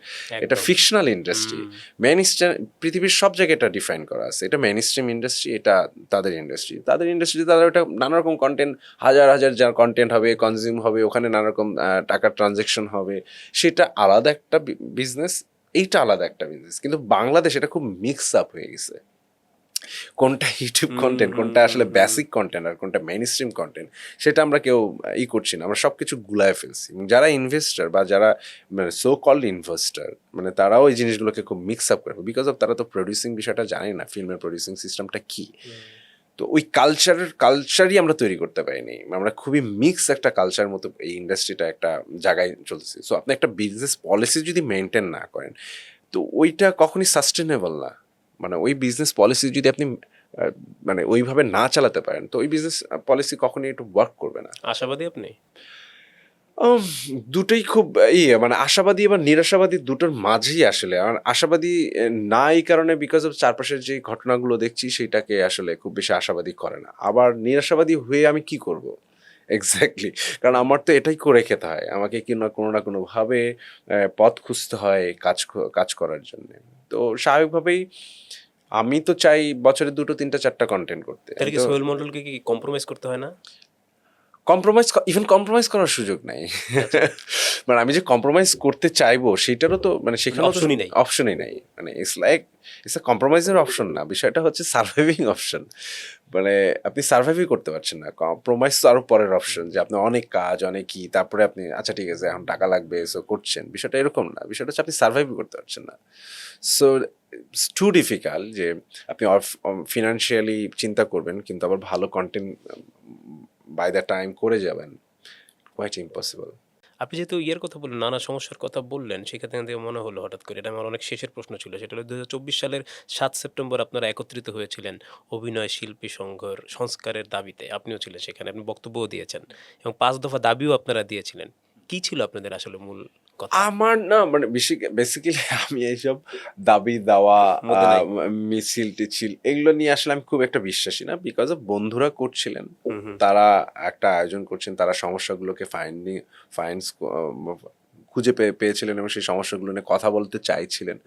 এটা একদম। Fictional industry. মেইন স্ট্রিম পৃথিবীর সব জায়গায় এটা ডিফাইন করা আছে, এটা মেইন স্ট্রিম ইন্ডাস্ট্রি, এটা তাদের ইন্ডাস্ট্রি। তাদের ইন্ডাস্ট্রিতে তাদের ওটা নানা রকম কন্টেন্ট, হাজার হাজার যা কন্টেন্ট হবে, কনজিউম হবে, ওখানে নানা রকম টাকার ট্রানজেকশন হবে, সেটা আলাদা একটা বিজনেস, এইটা আলাদা একটা বিজনেস। কিন্তু বাংলাদেশ এটা খুব মিক্স আপ হয়ে গেছে, কোনটা ইউটিউব কন্টেন্ট, কোনটা আসলে বেসিক কন্টেন্ট, আর কোনটা মেইন স্ট্রিম কন্টেন্ট, সেটা আমরা কেউ করছি না। আমরা সব কিছু গুলায় ফেলছি। এবং যারা ইনভেস্টার বা যারা মানে সো কল্ড ইনভেস্টার, মানে তারাও এই জিনিসগুলোকে খুব মিক্স আপ করে, বিকজ অফ তারা তো প্রডিউসিং বিষয়টা জানে না, ফিল্মের প্রডিউসিং সিস্টেমটা কি। তো ওই কালচারই আমরা তৈরি করতে পারিনি। আমরা খুবই মিক্স একটা কালচার মতো এই ইন্ডাস্ট্রিটা একটা জায়গায় চলতেছে। সো আপনি একটা বিজনেস পলিসি যদি মেনটেন না করেন, তো ওইটা কখনই সাস্টেনেবল না। মানে ওই বিজনেস পলিসি যদি আপনি মানে ওইভাবে না চালাতে পারেন, তো ওই বিজনেস পলিসি কখনই একটু ওয়ার্ক করবে না। আশাবাদী আপনি? উম, দুটোই খুব মানে আশাবাদী এবং নিরাশাবাদী দুটোর মাঝেই আসলে আমার আশাবাদী না এই কারণে, বিকজ অফ চারপাশের যে ঘটনাগুলো দেখছি সেটাকে আসলে খুব বেশি আশাবাদী করে না। আবার নিরাশাবাদী হয়ে আমি কি করব এক্স্যাক্টলি, কারণ আমার তো এটাই করে খেতে হয়, আমাকে কি না কোনো না কোনোভাবে পথ খুঁজতে হয় কাজ করার জন্য। তো স্বাভাবিকভাবেই আমি তো চাই বছরে 2-3-4টা কন্টেন্ট করতে। তাহলে আমি কি তো সোহেল মন্ডলকে কি কম্প্রোমাইজ করতে হয় না? কম্প্রোমাইজ করার সুযোগ নাই। মানে আমি যে কম্প্রোমাইজ করতে চাইবো সেটারও তো মানে সেখানেও তো অপশনই নাই। অপশনই নাই। মানে ইটস এ কম্প্রোমাইজের অপশন না, বিষয়টা হচ্ছে সার্ভাইভিং অপশন। মানে আপনি সার্ভাইভই করতে পারছেন না, কম্প্রোমাইজ তো আরো পরের অপশন, যে আপনি অনেক কাজ অনেক কি, তারপরে আপনি আচ্ছা ঠিক আছে এখন টাকা লাগবে সো করছেন, বিষয়টা এরকম না। বিষয়টা হচ্ছে আপনি সার্ভাইভই করতে পারছেন না। সো ইটস টু ডিফিকাল্ট যে আপনি ফিনান্সিয়ালি চিন্তা করবেন কিন্তু আবার ভালো কন্টেন্ট বাই দ্য টাইম করে যাবেন, কোয়াইট ইম্পসিবল। আপনি যেহেতু ইয়ের কথা বললেন, নানা সমস্যার কথা বললেন, সেখান থেকে মনে হলো হঠাৎ করে, এটা আমার অনেক শেষের প্রশ্ন ছিল। সেটা হলো ২০২৪ সালের ৭ সেপ্টেম্বর আপনারা একত্রিত হয়েছিলেন অভিনয় শিল্পী সংঘের সংস্কারের দাবিতে। আপনিও ছিলেন সেখানে, আপনি বক্তব্যও দিয়েছেন এবং ৫ দফা দাবিও আপনারা দিয়েছিলেন। কি ছিল আপনাদের আসলে মূল কথা? আমার না মানে বেসিক্যালি আমি এইসব দাবি দেওয়া মধ্যে নাই। মিছিল টিছিল এগুলো নিয়ে আসলে আমি খুব একটা বিশ্বাসী না, বিকজ অফ বন্ধুরা করছিলেন, হুম, হুম। তারা একটা আয়োজন করছেন, তারা সমস্যাগুলোকে ফাইন্স খুঁজে পেয়েছিলেন এবং সেই সমস্যাগুলো নিয়ে কথা বলতে চাইছিলেন।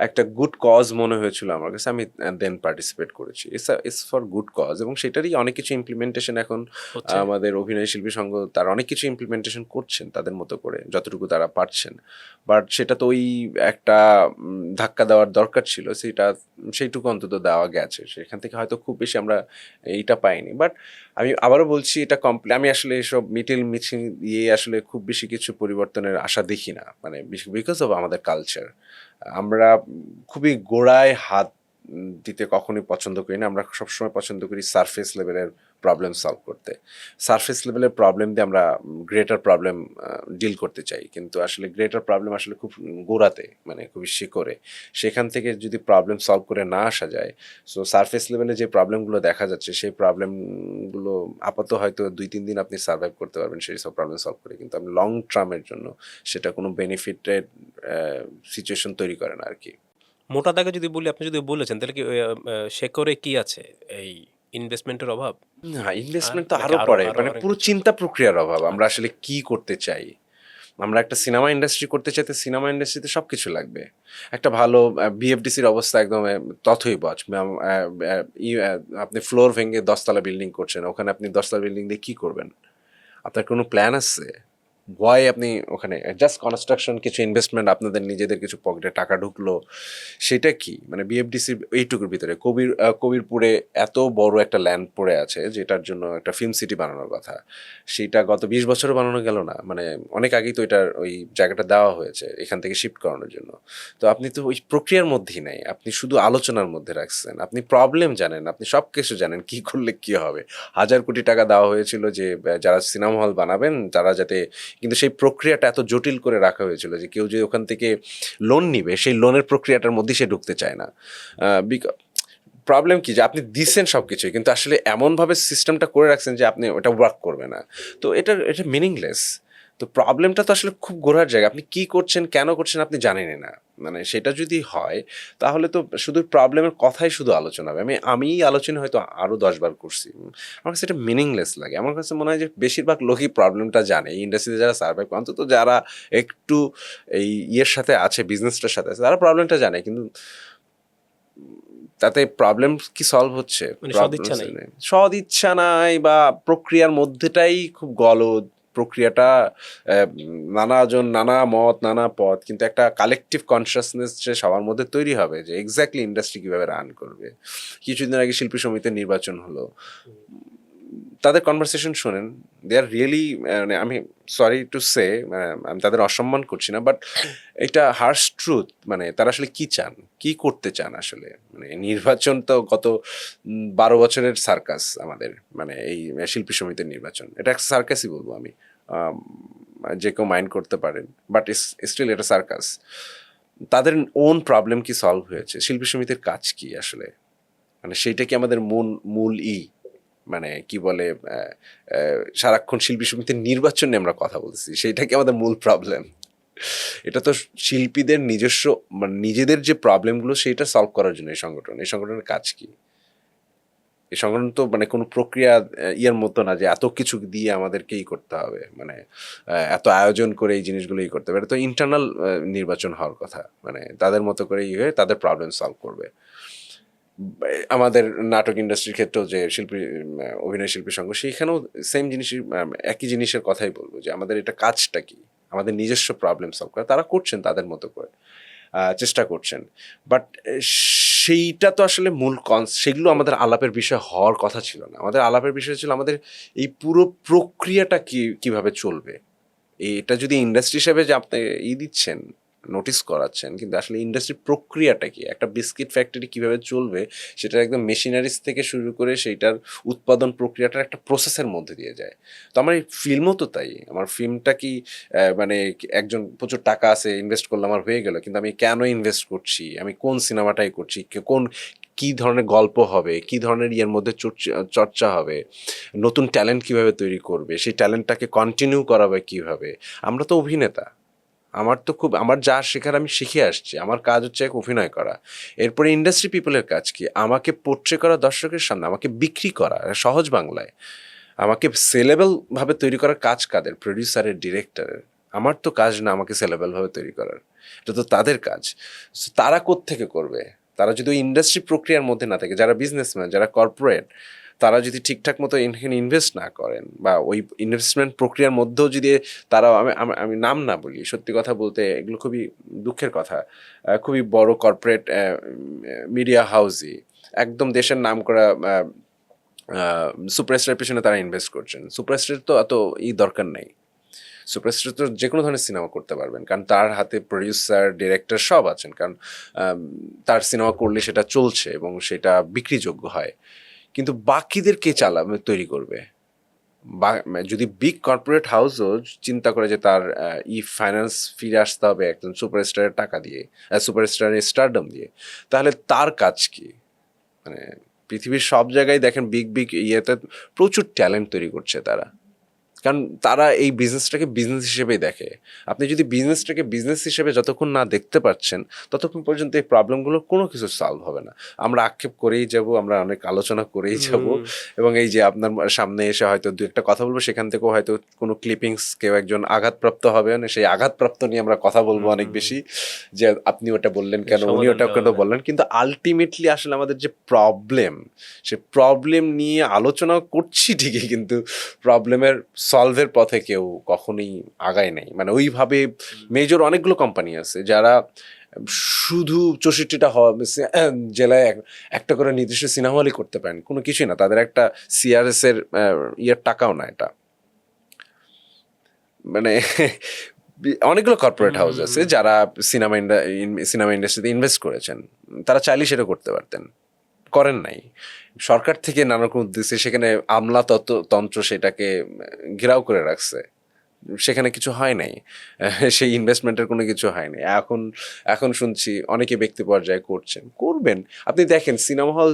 একটা গুড কজ মনে হয়েছিল আমার কাছে, আমি দেন পার্টিসিপেট করেছি। ইটস ফর গুড কজ, এবং সেটারই অনেক কিছু ইমপ্লিমেন্টেশন এখন হচ্ছে? আমাদের অভিনয় শিল্পী সংঘ তারা অনেক কিছু ইমপ্লিমেন্টেশন করছেন তাদের মতো করে যতটুকু তারা পারছেন। বাট সেটা তো ওই একটা ধাক্কা দেওয়ার দরকার ছিল, সেইটুকু অন্তত দেওয়া গেছে, সেখান থেকে হয়তো খুব বেশি আমরা এইটা পাইনি। বাট আমি আবারও বলছি, এটা আমি আসলে এসব মিছিল দিয়ে আসলে খুব বেশি কিছু পরিবর্তনের আশা দেখি না, মানে বিকজ অফ আমাদের কালচার। আমরা খুবই গোড়ায় হাত দিতে কখনোই পছন্দ করি না। আমরা সবসময় পছন্দ করি সারফেস লেভেলের প্রবলেম সলভ করতে। সারফেস লেভেলের প্রবলেম দিয়ে আমরা গ্রেটার প্রবলেম ডিল করতে চাই, কিন্তু আসলে গ্রেটার প্রবলেম আসলে খুব গোড়াতে, মানে খুবই শিকড়ে। সেখান থেকে যদি প্রবলেম সলভ করে না আসা যায়, সো সারফেস লেভেলে যে প্রবলেমগুলো দেখা যাচ্ছে সেই প্রবলেমগুলো আপাতত হয়তো 2-3 দিন আপনি সার্ভাইভ করতে পারবেন সেই সব প্রবলেম সলভ করে, কিন্তু আপনি লং টার্মের জন্য সেটা কোনো বেনিফিটেড সিচুয়েশন তৈরি করে না আর কি। মোটা দাগে যদি বলি, আপনি যদি বলেছেন, তাহলে কি শেকড়ে কি আছে এই ইনভেস্টমেন্টের অভাব? না, ইনভেস্টমেন্ট তো নাকি আরো আরো পরে। আরো মানে অনেক পুরো কিছু? চিন্তা প্রক্রিয়ার অভাব। আমরা আচ্ছা। আসলে কি করতে চাই? আমরা একটা সিনেমা ইন্ডাস্ট্রি করতে চাইতে সিনেমা ইন্ডাস্ট্রিতে সবকিছু লাগবে। একটা ভালো বিএফডিসির অবস্থা একদম তথৈবচ। ম্যাম আপনি ফ্লোর ভেঙে ১০ তলা বিল্ডিং করছেন। ওখানে আপনি ১০ তলা বিল্ডিং দিয়ে কি করবেন? আপনার কোনো প্ল্যান আছে? হোয়াই আপনি ওখানে জাস্ট কনস্ট্রাকশন কিছু ইনভেস্টমেন্ট আপনাদের নিজেদের কিছু পকেটে টাকা ঢুকলো, সেটা কি? মানে বিএফডিসির এইটুকুর ভিতরে কবিরপুরে এত বড় একটা ল্যান্ড পড়ে আছে যেটার জন্য একটা ফিল্ম সিটি বানানোর কথা। সেইটা গত ২০ বছরও বানানো গেল না। মানে অনেক আগেই তো এটার ওই জায়গাটা দেওয়া হয়েছে এখান থেকে শিফট করানোর জন্য। তো আপনি তো ওই প্রক্রিয়ার মধ্যেই নাই। আপনি শুধু আলোচনার মধ্যে রাখছেন। আপনি প্রবলেম জানেন, আপনি সবকিছু জানেন কি করলে কি হবে। হাজার কোটি টাকা দেওয়া হয়েছিল যে যারা সিনেমা হল বানাবেন তারা যাতে, কিন্তু সেই প্রক্রিয়াটা এত জটিল করে রাখা হয়েছিল যে কেউ যে ওখান থেকে লোন নিবে সেই লোনের প্রক্রিয়াটার মধ্যে সে ঢুকতে চায় না। প্রবলেম কি যে আপনি দিচ্ছেন সব কিছুই কিন্তু আসলে এমনভাবে সিস্টেমটা করে রাখছেন যে আপনি ওটা ওয়ার্ক করবে না। তো এটা মিনিংলেস। তো প্রবলেমটা তো আসলে খুব গোড়ার জায়গা। আপনি কি করছেন, কেন করছেন আপনি জানেনই না। মানে সেটা যদি হয় তাহলে তো শুধু প্রবলেমের কথাই শুধু আলোচনা হবে। আমি এই আলোচনা হয়তো আরও ১০ বার করছি। আমার কাছে এটা মিনিংলেস লাগে। আমার কাছে মনে হয় যে বেশিরভাগ লোকই প্রবলেমটা জানে। এই ইন্ডাস্ট্রিতে যারা সার্ভাইভ করে, অন্তত যারা একটু এই ইয়ের সাথে আছে, বিজনেসটার সাথে আছে, তারা প্রবলেমটা জানে। কিন্তু তাতে প্রবলেম কি সলভ হচ্ছে? মানে প্রবলেম সদিচ্ছা নাই। নেই। সদিচ্ছা নাই বা প্রক্রিয়ার মধ্যেটাই খুব গলদ। প্রক্রিয়াটা নানাজন, নানা মত, নানা পথ। কিন্তু একটা কালেকটিভ কনসিয়াসনেস যে সবার মধ্যে তৈরি হবে যে এক্সাক্টলি ইন্ডাস্ট্রি কিভাবে রান করবে। কিছুদিন আগে শিল্পী সমিতির নির্বাচন হলো। তাদের কনভারসেশন শোনেন, দে আর রিয়েলি, মানে আমি সরি টু সে, আমি তাদের অসম্মান করছি না, বাট এটা হার্শ ট্রুথ। মানে তারা আসলে কি চান, কি করতে চান আসলে। মানে নির্বাচন তো গত ১২ বছরের সার্কাস আমাদের, মানে এই শিল্পী সমিতির নির্বাচন এটা একটা সার্কাসই বলবো আমি। আম, যে কেউ মাইন্ড করতে পারেন, বাট স্টিল এটা সার্কাস। তাদের ওন প্রবলেম কি সলভ হয়েছে? শিল্পী সমিতির কাজ কি আসলে? মানে সেইটা কি আমাদের মূল মূল মানে কি বলে, সারাক্ষণ শিল্পী সমিতির নির্বাচন নিয়ে আমরা কথা বলতেছি, সেইটা কি আমাদের মূল প্রবলেম? এটা তো শিল্পীদের নিজস্ব, মানে নিজেদের যে প্রবলেমগুলো সেইটা সলভ করার জন্য এই সংগঠনের কাজ কি? এই সংগঠন তো মানে কোনো প্রক্রিয়া ইয়ের মতো না যে এত কিছু দিয়ে আমাদেরকেই করতে হবে, মানে এত আয়োজন করে এই জিনিসগুলোই করতে হবে। এটা তো ইন্টারনাল নির্বাচন হওয়ার কথা, মানে তাদের মতো করে হয়ে তাদের প্রবলেম সলভ করবে। আমাদের নাটক ইন্ডাস্ট্রির ক্ষেত্রেও যে শিল্পী অভিনয় শিল্পী সংঘ, সেইখানেও সেম জিনিসই, একই জিনিসের কথাই বলবো যে আমাদের এটা কাজটা কি, আমাদের নিজস্ব প্রবলেম সলভ করা। তারা করছেন তাদের মতো করে, চেষ্টা করছেন, বাট সেইটা তো আসলে মূল সেগুলো আমাদের আলাপের বিষয় হওয়ার কথা ছিল না। আমাদের আলাপের বিষয় ছিল আমাদের এই পুরো প্রক্রিয়াটা কিভাবে চলবে। এটা যদি ইন্ডাস্ট্রি হিসেবে যে আপনি দিচ্ছেন, নোটিস করাচ্ছেন, কিন্তু আসলে ইন্ডাস্ট্রির প্রক্রিয়াটা কি, একটা বিস্কিট ফ্যাক্টরি কিভাবে চলবে, সেটার একদম মেশিনারিজ থেকে শুরু করে সেইটার উৎপাদন প্রক্রিয়াটার একটা প্রসেসের মধ্যে দিয়ে যায়। তো আমার এই ফিল্মও তো তাই। আমার ফিল্মটা কি মানে একজন প্রচুর টাকা আছে ইনভেস্ট করলে আমার হয়ে গেল, কিন্তু আমি কেন ইনভেস্ট করছি, আমি কোন সিনেমাটাই করছি, কোন কি ধরনের গল্প হবে, কি ধরনের ইয়ের মধ্যে চর্চা হবে, নতুন ট্যালেন্ট কিভাবে তৈরি করবে, সেই ট্যালেন্টটাকে কন্টিনিউ করাবে কিভাবে। আমরা তো অভিনেতা। আমার যা শেখার আমি শিখে আসছি। আমার কাজ হচ্ছে এক অভিনয় করা। এরপরে ইন্ডাস্ট্রি পিপলের কাজ কি? আমাকে পোট্রে করা দর্শকের সামনে, আমাকে বিক্রি করা সহজ বাংলায়, আমাকে সেলেবল ভাবে তৈরি করার কাজ কাদের? প্রডিউসারের, ডিরেক্টরের। আমার তো কাজ না আমাকে সেলেবল ভাবে তৈরি করার। এটা তো তাদের কাজ। So, তারা কোত্থেকে করবে? তারা যদি ওই ইন্ডাস্ট্রি প্রক্রিয়ার মধ্যে না থাকে, যারা বিজনেসম্যান, যারা কর্পোরেট, তারা যদি ঠিকঠাক মতো এখানে ইনভেস্ট না করেন বা ওই ইনভেস্টমেন্ট প্রক্রিয়ার মধ্যেও যদি তারা, আমি নাম না বলি, সত্যি কথা বলতে এগুলো খুবই দুঃখের কথা। খুবই বড় কর্পোরেট মিডিয়া হাউসই একদম দেশের নাম করা সুপারস্টারের পেছনে তারা ইনভেস্ট করছেন। সুপারস্টার তো এত দরকার নেই। সুপারস্টার তো যে কোনো ধরনের সিনেমা করতে পারবেন, কারণ তার হাতে প্রডিউসার, ডিরেক্টর সব আছেন, কারণ তার সিনেমা করলে সেটা চলছে এবং সেটা বিক্রিযোগ্য হয়। কিন্তু বাকিদের কে তৈরি করবে? বা যদি বিগ কর্পোরেট হাউসও চিন্তা করে যে তার ফাইন্যান্স ফিরে আসতে হবে একজন সুপারস্টারের টাকা দিয়ে, সুপারস্টারের স্টারডম দিয়ে, তাহলে তার কাজ কি? মানে পৃথিবীর সব জায়গায় দেখেন বিগ বিগ ইয়েতে প্রচুর ট্যালেন্ট তৈরি করছে তারা। কারণ তারা এই বিজনেসটাকে বিজনেস হিসেবেই দেখে। আপনি যদি বিজনেসটাকে বিজনেস হিসেবে যতক্ষণ না দেখতে পাচ্ছেন, ততক্ষণ পর্যন্ত এই প্রবলেমগুলো কোনো কিছু সলভ হবে না। আমরা আক্ষেপ করেই যাব, আমরা অনেক আলোচনা করেই যাব, এবং এই যে আপনার সামনে এসে হয়তো দু একটা কথা বলবো, সেখান থেকেও হয়তো কোনো ক্লিপিংস কেউ একজন আঘাতপ্রাপ্ত হবে, না সেই আঘাতপ্রাপ্ত নিয়ে আমরা কথা বলবো অনেক বেশি, যে আপনি ওটা বললেন কেন, উনি ওটা কেন বললেন। কিন্তু আলটিমেটলি আসলে আমাদের যে প্রবলেম, সে প্রবলেম নিয়ে আলোচনা করছি ঠিকই, কিন্তু প্রবলেমের সলভের পথে কেউ কখনোই আগায় নাই। মানে ওইভাবে মেজর অনেকগুলো কোম্পানি আছে যারা শুধু 64টা জেলায় একটা করে নির্দিষ্ট সিনেমা হলই করতে পারেন, কোনো কিছুই না, তাদের একটা সিআরএস এর ইয়ের টাকাও না এটা। মানে অনেকগুলো কর্পোরেট হাউস আছে যারা সিনেমা ইন্ডাস্ট্রিতে ইনভেস্ট করেছেন, তারা চাইলে সেটা করতে পারতেন, করেন নাই। সরকার থেকে নানা রকম উদ্দেশ্যে সেখানে আমলাতন্ত্র সেটাকে ঘেরাও করে রাখছে, সেখানে কিছু হয় নাই, সেই ইনভেস্টমেন্টের কোনো কিছু হয়নি। এখন শুনছি অনেকে ব্যক্তি পর্যায়ে করবেন। আপনি দেখেন সিনেমা হল,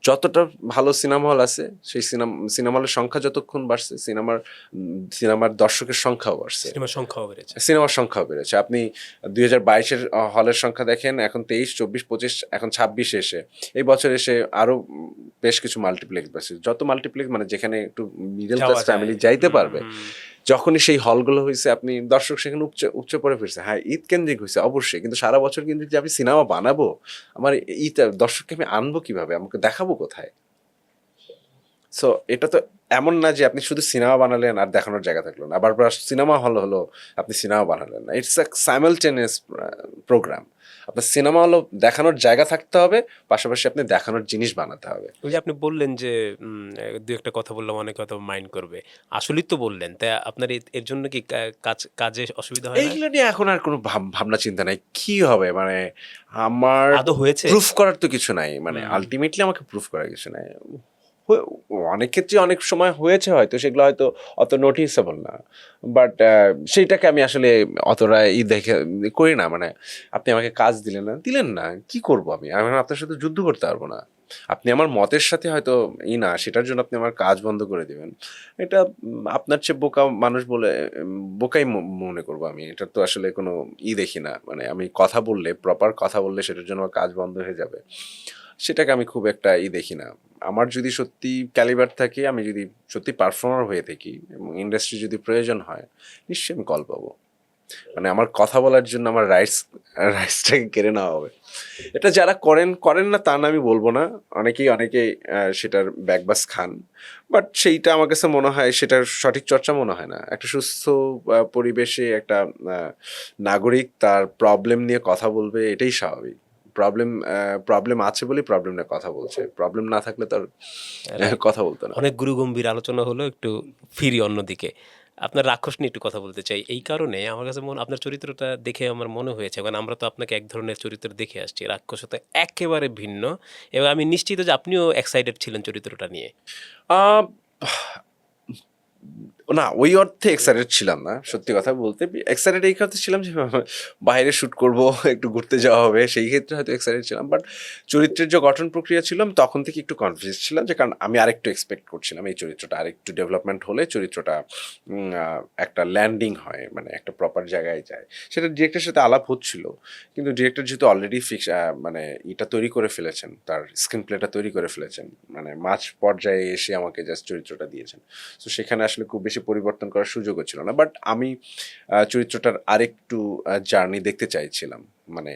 যতটা ভালো সিনেমা হল আছে, সেই সিনেমা হলের সংখ্যা যতক্ষণ বাড়ছে, সিনেমার দর্শকের সংখ্যাও বাড়ছে, সিনেমার সংখ্যাও বেড়েছে। আপনি 2022-এর হলের সংখ্যা দেখেন, এখন 23, 24, 25, এখন 26 এসে, এই বছর এসে আরও বেশ কিছু মাল্টিপ্লেক্স বাড়ছে। যত মাল্টিপ্লেক্স মানে যেখানে একটু মিডল ক্লাস ফ্যামিলি যাইতে পারবে, যখনই সেই হলগুলো হয়েছে, আপনি দর্শক সেখানে উপচে পড়ে ফিরছে। হ্যাঁ, ঈদ কেন্দ্রিক হয়েছে অবশ্যই, কিন্তু সারা বছর কিন্তু যে আমি সিনেমা বানাবো, আমার ঈদ দর্শককে আমি আনবো কিভাবে, আমাকে দেখাবো কোথায়? সো এটা তো এমন না যে আপনি শুধু সিনেমা বানালেন আর দেখানোর জায়গা থাকলো না, আবার সিনেমা হলো আপনি সিনেমা বানালেন না। It's a simultaneous program. আপনার সিনেমা হলো দেখানোর জায়গা থাকতে হবে, পাশাপাশি আপনি দেখানোর জিনিস বানাতে হবে। ওই যে আপনি বললেন যে দু একটা কথা বললাম, অনেক কথা মাইন্ড করবে, আসলেই তো বললেন, তাই আপনার এর জন্য কি কাজে অসুবিধা হয় না? এইগুলো নিয়ে এখন আর কোনো ভাবনা চিন্তা নাই। কি হবে মানে, আমার আদৌ হয়েছে? প্রুফ করার তো কিছু নাই, মানে আলটিমেটলি আমাকে প্রুফ করার কিছু নাই। অনেক ক্ষেত্রে অনেক সময় হয়েছে, হয়তো সেগুলো হয়তো অত নোটিসেবল না, বাট সেইটাকে আমি আসলে অতটা দেখে করি না। মানে আপনি আমাকে কাজ দিলেন না, কি করব আমি আপনার সাথে যুদ্ধ করতে পারবো না। আপনি আমার মতের সাথে হয়তো না, সেটার জন্য আপনি আমার কাজ বন্ধ করে দিবেন, এটা আপনার চেয়ে বোকা মানুষ বলে বোকাই মনে করবো আমি। এটা তো আসলে কোনো দেখি না, মানে আমি কথা বললে, প্রপার কথা বললে সেটার জন্য আমার কাজ বন্ধ হয়ে যাবে, সেটাকে আমি খুব একটা দেখি না। আমার যদি সত্যি ক্যালিবার থাকে, আমি যদি সত্যি পারফর্মার হয়ে থাকি এবং ইন্ডাস্ট্রি যদি প্রয়োজন হয়, নিশ্চয়ই আমি কল পাবো। মানে আমার কথা বলার জন্য আমার রাইটসটাকে কেড়ে নেওয়া হবে। এটা যারা করেন না তা না আমি বলবো না, অনেকেই সেটার ব্যাকবাস খান, বাট সেইটা আমার কাছে মনে হয় সেটার সঠিক চর্চা মনে হয় না। একটা সুস্থ পরিবেশে একটা নাগরিক তার প্রবলেম নিয়ে কথা বলবে, এটাই স্বাভাবিক। প্রবলেম আছে বলে প্রবলেম নিয়ে কথা বলছে, প্রবলেম না থাকলে তার কথা বলতো না। অনেক গুরুগম্ভীর আলোচনা হলো, একটু ফিরি অন্যদিকে। আপনার রাক্ষস নিয়ে একটু কথা বলতে চাই। এই কারণে আমার কাছে আপনার চরিত্রটা দেখে আমার মনে হয়েছে, কারণ আমরা তো আপনাকে এক ধরনের চরিত্র দেখে আসছি, রাক্ষস তো একেবারে ভিন্ন, এবং আমি নিশ্চিত যে আপনিও এক্সাইটেড ছিলেন চরিত্রটা নিয়ে। আহ, না, ওই অর্থে এক্সাইটেড ছিলাম না, সত্যি কথা বলতে। এক্সাইটেড এই কথা ছিলাম যে বাইরে শ্যুট করব, একটু ঘুরতে যাওয়া হবে, সেই ক্ষেত্রে হয়তো এক্সাইটেড ছিলাম। বাট চরিত্রের যে গঠন প্রক্রিয়া ছিলাম, তখন থেকে একটু কনফিউজ ছিলাম, যে কারণ আমি আরেকটু এক্সপেক্ট করছিলাম এই চরিত্রটা আরেকটু ডেভেলপমেন্ট হলে চরিত্রটা একটা ল্যান্ডিং হয়, মানে একটা প্রপার জায়গায় যায়। সেটা ডিরেক্টরের সাথে আলাপ হচ্ছিল, কিন্তু ডিরেক্টর যেহেতু অলরেডি মানে এটা তৈরি করে ফেলেছেন, তার স্ক্রিন প্লেটা তৈরি করে ফেলেছেন, মানে মাঝ পর্যায়ে এসে আমাকে জাস্ট চরিত্রটা দিয়েছেন। তো সেখানে আসলে খুব বেশি পরিবর্তন করার সুযোগও ছিল না। বাট আমি চরিত্রটার আরেকটু জার্নি দেখতে চাইছিলাম, মানে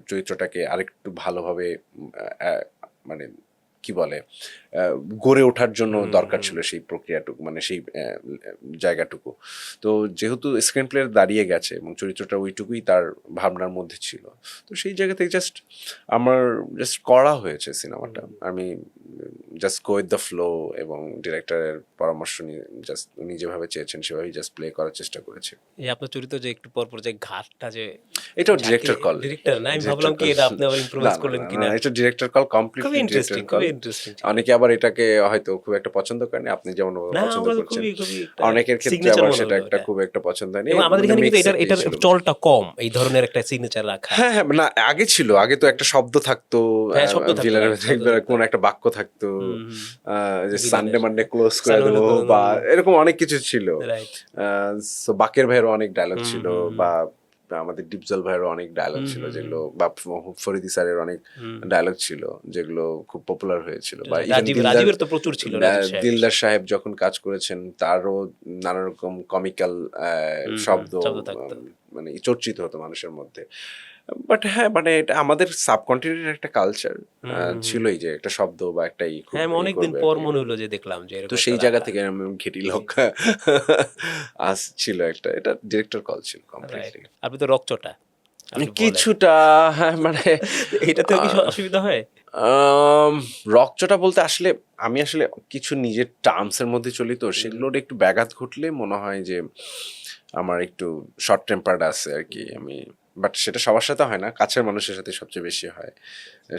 চরিত্রটাকে আরেকটু ভালোভাবে মানে কি বলে গড়ে ওঠার জন্য দরকার ছিল সেই প্রক্রিয়াটুকু, মানে সেই জায়গাটুকু। তো যেহেতু স্ক্রিন প্লে দাঁড়িয়ে গেছে এবং চরিত্রটা ওইটুকুই তার ভাবনার মধ্যে ছিল, তো সেই জায়গা থেকে আমার করা হয়েছে সিনেমাটা। আমি just go with the flow, এবং ডিরেক্টরের পরামর্শ নিয়ে জাস্ট উনি যেভাবে চেয়েছেন সেভাবেই জাস্ট প্লে করার চেষ্টা করেছি। এই আপনার চরিত্র যে একটু পরপর যে ঘাটটা, যে এটাও ডিরেক্টর কল। ডিরেক্টর না, আমি ভাবলাম কি এটা আপনি আবার ইমপ্রোভাইজ করলেন কিনা। এটা ডিরেক্টর কল, কমপ্লিটলি খুবই ডিরেক্টর ইন্টারেস্টিং, কল। খুবই ইন্টারেস্টিং। অনেকে আবার এটাকে হয়তো খুব একটা পছন্দ করেন, আপনি যেমন না, পছন্দ আমরা তো করছেন, খুবই অনেকের ক্ষেত্রে আবার সেটা একটা খুব একটা পছন্দ হয়নি। এবং আমাদের এখানে কিন্তু এটার চলটা কম, এই ধরনের একটা সিগনেচার রাখা। হ্যাঁ, না আগে ছিল, আগে তো একটা শব্দ থাকতো, হ্যাঁ, শব্দ থাকতো, ভিলেনের কোন একটা বাক্য থাকতো, যে Villain সানডে এর। মানডে ক্লোজ করে Sunday দেবো Monday close, বা এরকম অনেক কিছু ছিল। রাইট। সো বাকের ভাইয়েরও অনেক ডায়লগ ছিল, বা আমাদের ডিপজল ভাইয়েরও অনেক ডায়লগ ছিল যেগুলো, বা ফরিদি স্যারের অনেক ডায়লগ ছিল যেগুলো খুব পপুলার হয়েছিল, বা ইভেন রাজীবের তো প্রচুর ছিল, রাজীব সাহেবের। দিলদার সাহেব যখন কাজ করেছেন তারও নানা রকম কমিক্যাল শব্দ শব্দ থাকতো। মানে চর্চিত হতো মানুষের মধ্যে। বাট হ্যাঁ, মানে এটা আমাদের সাবকন্টিনেন্টের একটা কালচার ছিলই যে একটা শব্দ বা একটা খুব হ্যাঁ, আমি অনেকদিন করবে আর পর কি। মনে হলো যে দেখলাম যে তো এরকম একটা সেই জায়গা রাখা। থেকে আমি ঘেটি লোক ছিল একটা, এটা ডিরেক্টর কল ছিল রাইট। কমপ্লিটলি। আপনি তো রকচটা, আপনি বলেন। কিছুটা, হ্যাঁ, মানে এইটাতেও কি অসুবিধা হয়? রকচটা বলতে আসলে আমি আসলে কিছু নিজের টার্মসের মধ্যে চলি, তো সেগুলোর একটু ব্যাঘাত ঘটলে মনে হয় যে আমার একটু শর্ট টেম্পার্ড আছে আর কি আমি। বাট সেটা সবার সাথে হয় না, কাছের মানুষের সাথে সবচেয়ে বেশি হয়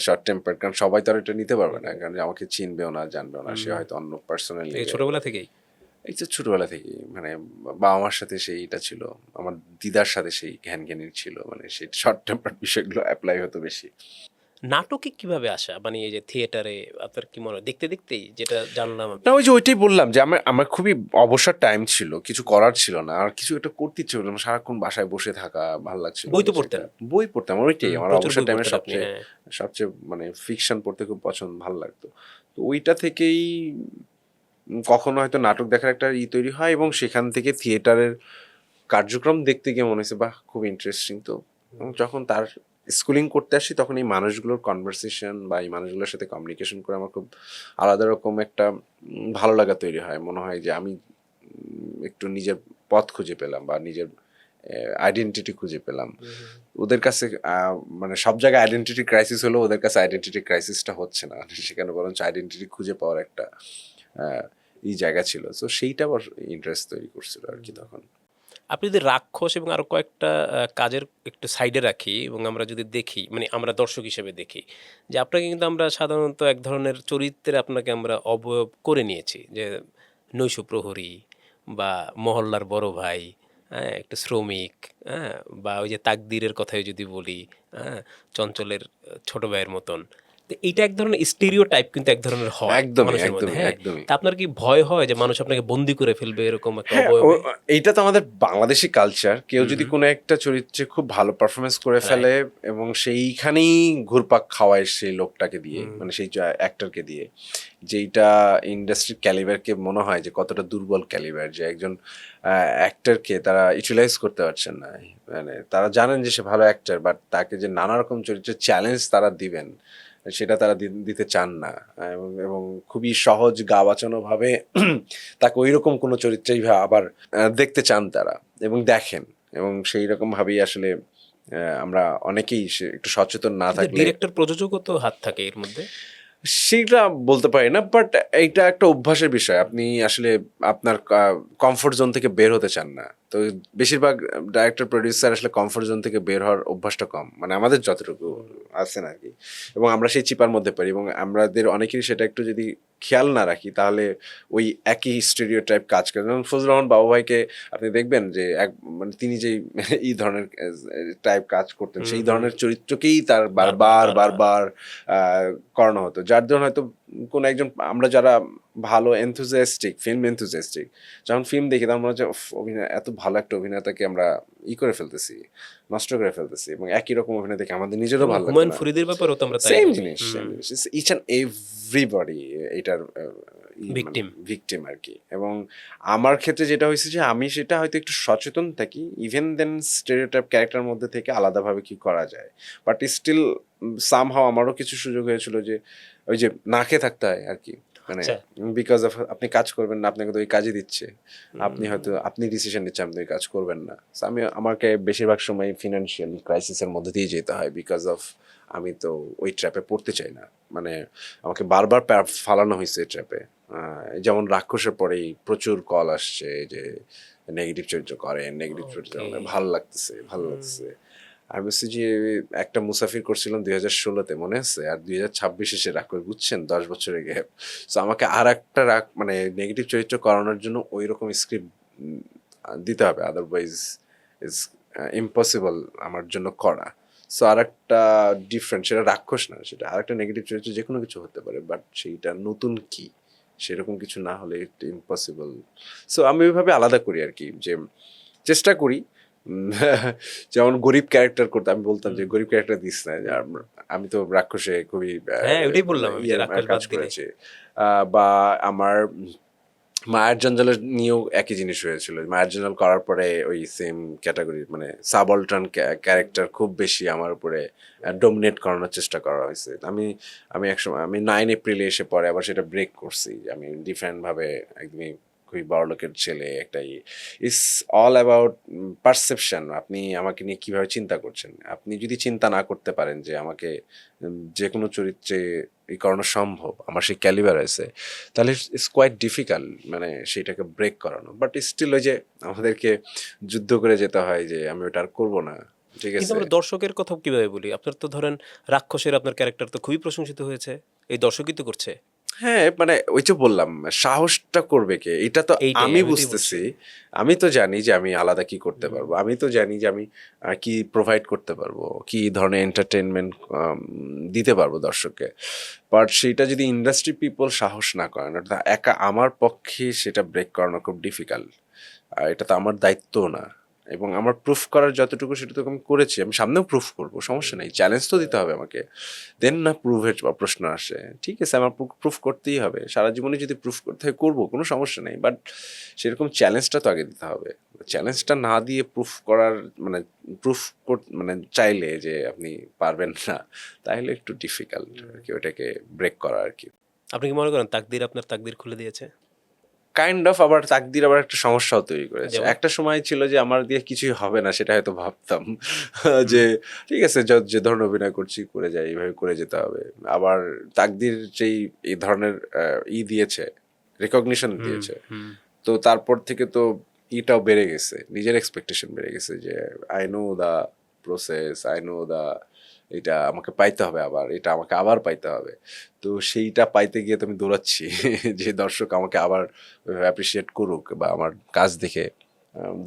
শর্ট টেম্পার্ড, কারণ সবাই তো আর এটা নিতে পারবে না, কারণ আমাকে চিনবেও না, জানবেও না, সে হয়তো অন্য পার্সোনালি। এই ছোটবেলা থেকেই? এই যে ছোটবেলা থেকেই, মানে বাবা মার সাথে সেইটা ছিল, আমার দিদার সাথে সেই ঘ্যানঘ্যানি ছিল, মানে সেই শর্ট টেম্পার্ড বিষয়গুলো অ্যাপ্লাই হতো বেশি। নাটকে কিভাবে আসা? মানে এই যে থিয়েটারে আপনার কি মনে হয়? দেখতে দেখতেই যেটা জানলাম আমি। না, ওই যে ওইটাই বললাম যে আমার আমার খুবই অবসর টাইম ছিল, কিছু করার ছিল না, আর কিছু একটা করতে ইচ্ছে হলো না, সারাক্ষণ বাসায় বসে থাকা ভালো লাগছিল বই না, তো সেটা পড়তেন? বই পড়তাম, ওইটাই আমার প্রচুর অবসর বই টাইমে পড়তেন আপনি, সবচেয়ে হ্যাঁ। সবচেয়ে মানে ফিকশন পড়তে খুব পছন্দ, ভালো লাগতো। তো ওইটা থেকেই কখনো হয়তো নাটক দেখার একটা তৈরি হয়, এবং সেখান থেকে থিয়েটারের কার্যক্রম দেখতে গিয়ে মনে হয়েছে বাহ, খুব ইন্টারেস্টিং। তো যখন তার স্কুলিং করতে আসি তখন এই মানুষগুলোর কনভারসেশন বা এই মানুষগুলোর সাথে কমিউনিকেশন করে আমার খুব আলাদা রকম একটা ভালো লাগা তৈরি হয়, মনে হয় যে আমি একটু নিজের পথ খুঁজে পেলাম বা নিজের আইডেন্টিটি খুঁজে পেলাম। ওদের কাছে মানে সব জায়গায় আইডেন্টিটি ক্রাইসিস হলো, ওদের কাছে আইডেন্টিটি ক্রাইসিসটা হচ্ছে না, সেখানে বরঞ্চ আইডেন্টিটি খুঁজে পাওয়ার একটা এই জায়গা ছিল। তো সেইটা আবার ইন্টারেস্ট তৈরি করছিল আর কি তখন। আপনি যদি রাক্ষস এবং আরো কয়েকটা কাজের একটু সাইডে রাখি এবং আমরা যদি দেখি, মানে আমরা দর্শক হিসেবে দেখি যে আপনাকে কিন্তু আমরা সাধারণত এক ধরনের চরিত্রে আপনাকে আমরা অবয়ব করে নিয়েছি, যে নৈশ প্রহরী বা মহল্লার বড় ভাই, হ্যাঁ, একটা শ্রমিক, হ্যাঁ, বা ওই যে তাকদীরের কথাই যদি বলি, হ্যাঁ, চঞ্চলের ছোট ভাইয়ের মতন। তো এইটা এক ধরনের স্টেরিও টাইপ, কিন্তু এক ধরনের হয় একদমই মানুষের মধ্যে, একদমই হ্যাঁ। একদমই। তা আপনার কি ভয় হয় যে মানুষ আপনাকে বন্দি করে ফেলবে এরকম একটা হ্যাঁ, অবয়বে? এইটা তো আমাদের বাংলাদেশি কালচার, কেউ যদি কোনো একটা চরিত্রে খুব ভালো পারফরমেন্স করে রাইট। ফেলে এবং সেইখানেই ঘুরপাক খাওয়ায় সেই লোকটাকে দিয়ে, মানে সেই অ্যাক্টরকে দিয়ে, যেইটা ইন্ডাস্ট্রির ক্যালিবারকে মনে হয় যে কতটা দুর্বল ক্যালিবার, যে একজন অ্যাক্টরকে তারা ইউটিলাইজ করতে পারছেন না, মানে তারা জানেন যে সে ভালো অ্যাক্টর, বাট তাকে যে নানা রকম চরিত্রের চ্যালেঞ্জ তারা দিবেন সেটা তারা দিতে চান না, এবং খুবই সহজ গা বাঁচানো ভাবে তাকে ওই রকম কোনো চরিত্রেই আবার দেখতে চান তারা, এবং দেখেন, এবং সেই রকম ভাবেই আসলে আমরা অনেকেই একটু সচেতন না কিন্তু থাকলে ডিরেক্টর প্রযোজকও তো হাত থাকে এর মধ্যে। সেটা বলতে পারি না, বাট এইটা একটা অভ্যাসের বিষয়, আপনি আসলে আপনার কমফোর্ট জোন থেকে বের হতে চান না, তো বেশিরভাগ ডাইরেক্টর প্রডিউসার আসলে কমফোর্ট জোন থেকে বের হওয়ার অভ্যাসটা কম, মানে আমাদের যতটুকু আছেন আর কি, এবং আমরা সেই চিপার মধ্যে পারি, এবং আমাদের অনেকেরই সেটা একটু যদি খেয়াল না রাখি তাহলে ওই একই স্টেরিও টাইপ কাজ করে। যেমন ফজলুর রহমান বাবু ভাইকে আপনি দেখবেন যে মানে তিনি যেই এই ধরনের টাইপ কাজ করতেন, সেই ধরনের চরিত্রকেই তার বারবার বারবার করানো হতো, যার জন্য হয়তো কোনো একজন, আমরা যারা ভালো এনথুজিয়াস্টিক, ফিল্ম এনথুজিয়াস্টিক, যখন ফিল্ম দেখি তখন মনে হচ্ছে অভিনয়, এত ভালো একটা অভিনেতাকে আমরা করে ফেলতেছি, নষ্ট করে ফেলতেছি, এবং একই রকম অভিনয় দেখে আমাদের নিজেরও এবং ভালো লাগতো হুমায়ুন না। ফরিদের ব্যাপারেও তো আমরা তাই সেম ভাবি। জিনিস, সেম জিনিস, ইচ অ্যান্ড এভরিবডি এটার ভিকটিম। ভিকটিম আর কি। এবং আমার ক্ষেত্রে যেটা হয়েছে যে আমি সেটা হয়তো একটু সচেতন থাকি, ইভেন দেন স্টেরিওটাইপ ক্যারেক্টার মধ্যে থেকে আলাদাভাবে কি করা যায়, বাট স্টিল সামহাও আমারও কিছু সুযোগ হয়েছিল যে ওই যে না খেয়ে থাকতে হয় আর কি, মানে আচ্ছা। বিকজ অফ আপনি কাজ করবেন না, আপনাকে তো ওই কাজই দিচ্ছে, আপনি হয়তো আপনি ডিসিশন নিচ্ছেন আপনি ওই কাজ করবেন না। So আমাকে বেশিরভাগ সময় ফিনান্সিয়াল ক্রাইসিসের মধ্যে দিয়ে যেতে হয়, বিকজ অফ আমি তো ওই ট্র্যাপে পড়তে চাই না, মানে আমাকে বারবার ফালানো হয়েছে ট্র্যাপে। যেমন রাক্ষসের পরেই প্রচুর কল আসছে যে নেগেটিভ চরিত্র করেন, নেগেটিভ চরিত্র Okay. করেন, ভালো লাগতেছে ভালো লাগতেছে। আমি বলছি যে একটা মুসাফির করছিলাম 2016-তে মনে আছে, আর 2026 এসে রাক্ষস, বুঝছেন 10 বছরের গ্যাপ। সো আমাকে আর একটা মানে নেগেটিভ চরিত্র করানোর জন্য ওই রকম স্ক্রিপ্ট দিতে হবে, আদারওয়াইজ ইজ ইম্পসিবল আমার জন্য করা। সো আরেকটা ডিফারেন্ট, সেটা রাক্ষস না, সেটা আরেকটা নেগেটিভ চরিত্র, যে কোনো কিছু হতে পারে, বাট সেইটা নতুন কি সেরকম কিছু না হলে ইট ইম্পসিবল। সো আমি ওইভাবে আলাদা করি আর কি, যে চেষ্টা করি উম, যেমন গরিব ক্যারেক্টার করতে আমি বলতাম যে গরিব ক্যারেক্টার দিস না, যে আমি তো রাক্ষসে খুবই হ্যাঁ, ওইটাই বললাম আমি যে ইয়ে রাক্ষস কাজ বাদ দিলে। করেছি। বা আমার মায়ের জঞ্জালের নিয়েও একই জিনিস হয়েছিল, মায়ের জঞ্জাল করার পরে ওই সেম ক্যাটাগরি, মানে সাবঅল্টার্ন ক্যারেক্টার খুব বেশি আমার উপরে ডোমিনেট করানোর চেষ্টা করা হয়েছে। আমি একসময় আমি 9 এপ্রিলে এসে পরে আবার সেটা ব্রেক করছি, আমি ডিফারেন্ট ভাবে একদমই খুবই বড় লোকের ছেলে একটাই। ইটস অল অ্যাবাউট পারসেপশন, আপনি আমাকে নিয়ে কিভাবে চিন্তা করছেন। আপনি যদি চিন্তা না করতে পারেন যে আমাকে যে কোনো চরিত্রে ই করানো সম্ভব, আমার সেই ক্যালিবার আছে, তাহলে ইটস কোয়াইট ডিফিকাল্ট মানে সেইটাকে ব্রেক করানো। বাট স্টিল ওই যে আমাদেরকে যুদ্ধ করে যেতে হয় যে আমি ওটা আর করবো না, ঠিক কিন্তু আছে। আমরা দর্শকের কথা কিভাবে বলি? আপনার তো ধরেন রাক্ষসের আপনার ক্যারেক্টার তো খুবই প্রশংসিত হয়েছে। এই দর্শকই তো করছে। হ্যাঁ, মানে ওই যে বললাম, সাহসটা করবে কে, এটা তো এইটাই আমি আমি ওইটাই বলছি। বুঝতেছি। আমি তো জানি যে আমি আলাদা কি করতে পারবো, আমি তো জানি যে আমি কি প্রোভাইড করতে পারবো, কি ধরনের এন্টারটেনমেন্ট দিতে পারবো দর্শককে। বাট সেইটা যদি ইন্ডাস্ট্রি পিপল সাহস না করেন, অর্থাৎ একা আমার পক্ষে সেটা ব্রেক করানো খুব ডিফিকাল্ট। আর এটা তো আমার দায়িত্বও না, এবং আমার প্রুফ করার যতটুকু সেটা তো আমি করেছি, আমি সামনেও প্রুফ করবো, সমস্যা নেই, চ্যালেঞ্জ তো দিতে হবে আমাকে। দেন না প্রুফের প্রশ্ন আসে, ঠিক আছে আমার প্রুফ করতেই হবে, সারা জীবনে যদি প্রুফ করতে হয় করবো, কোনো সমস্যা নেই, বাট সেরকম চ্যালেঞ্জটা তো আগে দিতে হবে। চ্যালেঞ্জটা না দিয়ে প্রুফ করার মানে প্রুফ মানে চাইলে যে আপনি পারবেন না, তাহলে একটু ডিফিকাল্ট আর কি ওটাকে ব্রেক করা আর কি। আপনি কি মনে করেন তাকদির আপনার তাকদির খুলে দিয়েছে? কাইন্ড অফ, আবার তাকদির আবার একটা সমস্যাও তৈরি করেছে। যেমন? একটা সময় ছিল যে আমার দিয়ে কিছুই হবে না সেটা হয়তো ভাবতাম, হুম, যে ঠিক আছে যে ধরনের অভিনয় করছি করে যাই, এইভাবে করে যেতে হবে। আবার তাকদির যেই এই ধরনের দিয়েছে, রেকগনিশন হুম, দিয়েছে, হুম। তো তারপর থেকে তো ইটাও বেড়ে গেছে, নিজের এক্সপেকটেশন বেড়ে গেছে যে I know the process, I know the, এটা আমাকে পাইতে হবে, আবার এটা আমাকে আবার পাইতে হবে। তো সেইটা পাইতে গিয়ে তো আমি দৌড়াচ্ছি যে দর্শক আমাকে আবার অ্যাপ্রিসিয়েট করুক, বা আমার কাজ দেখে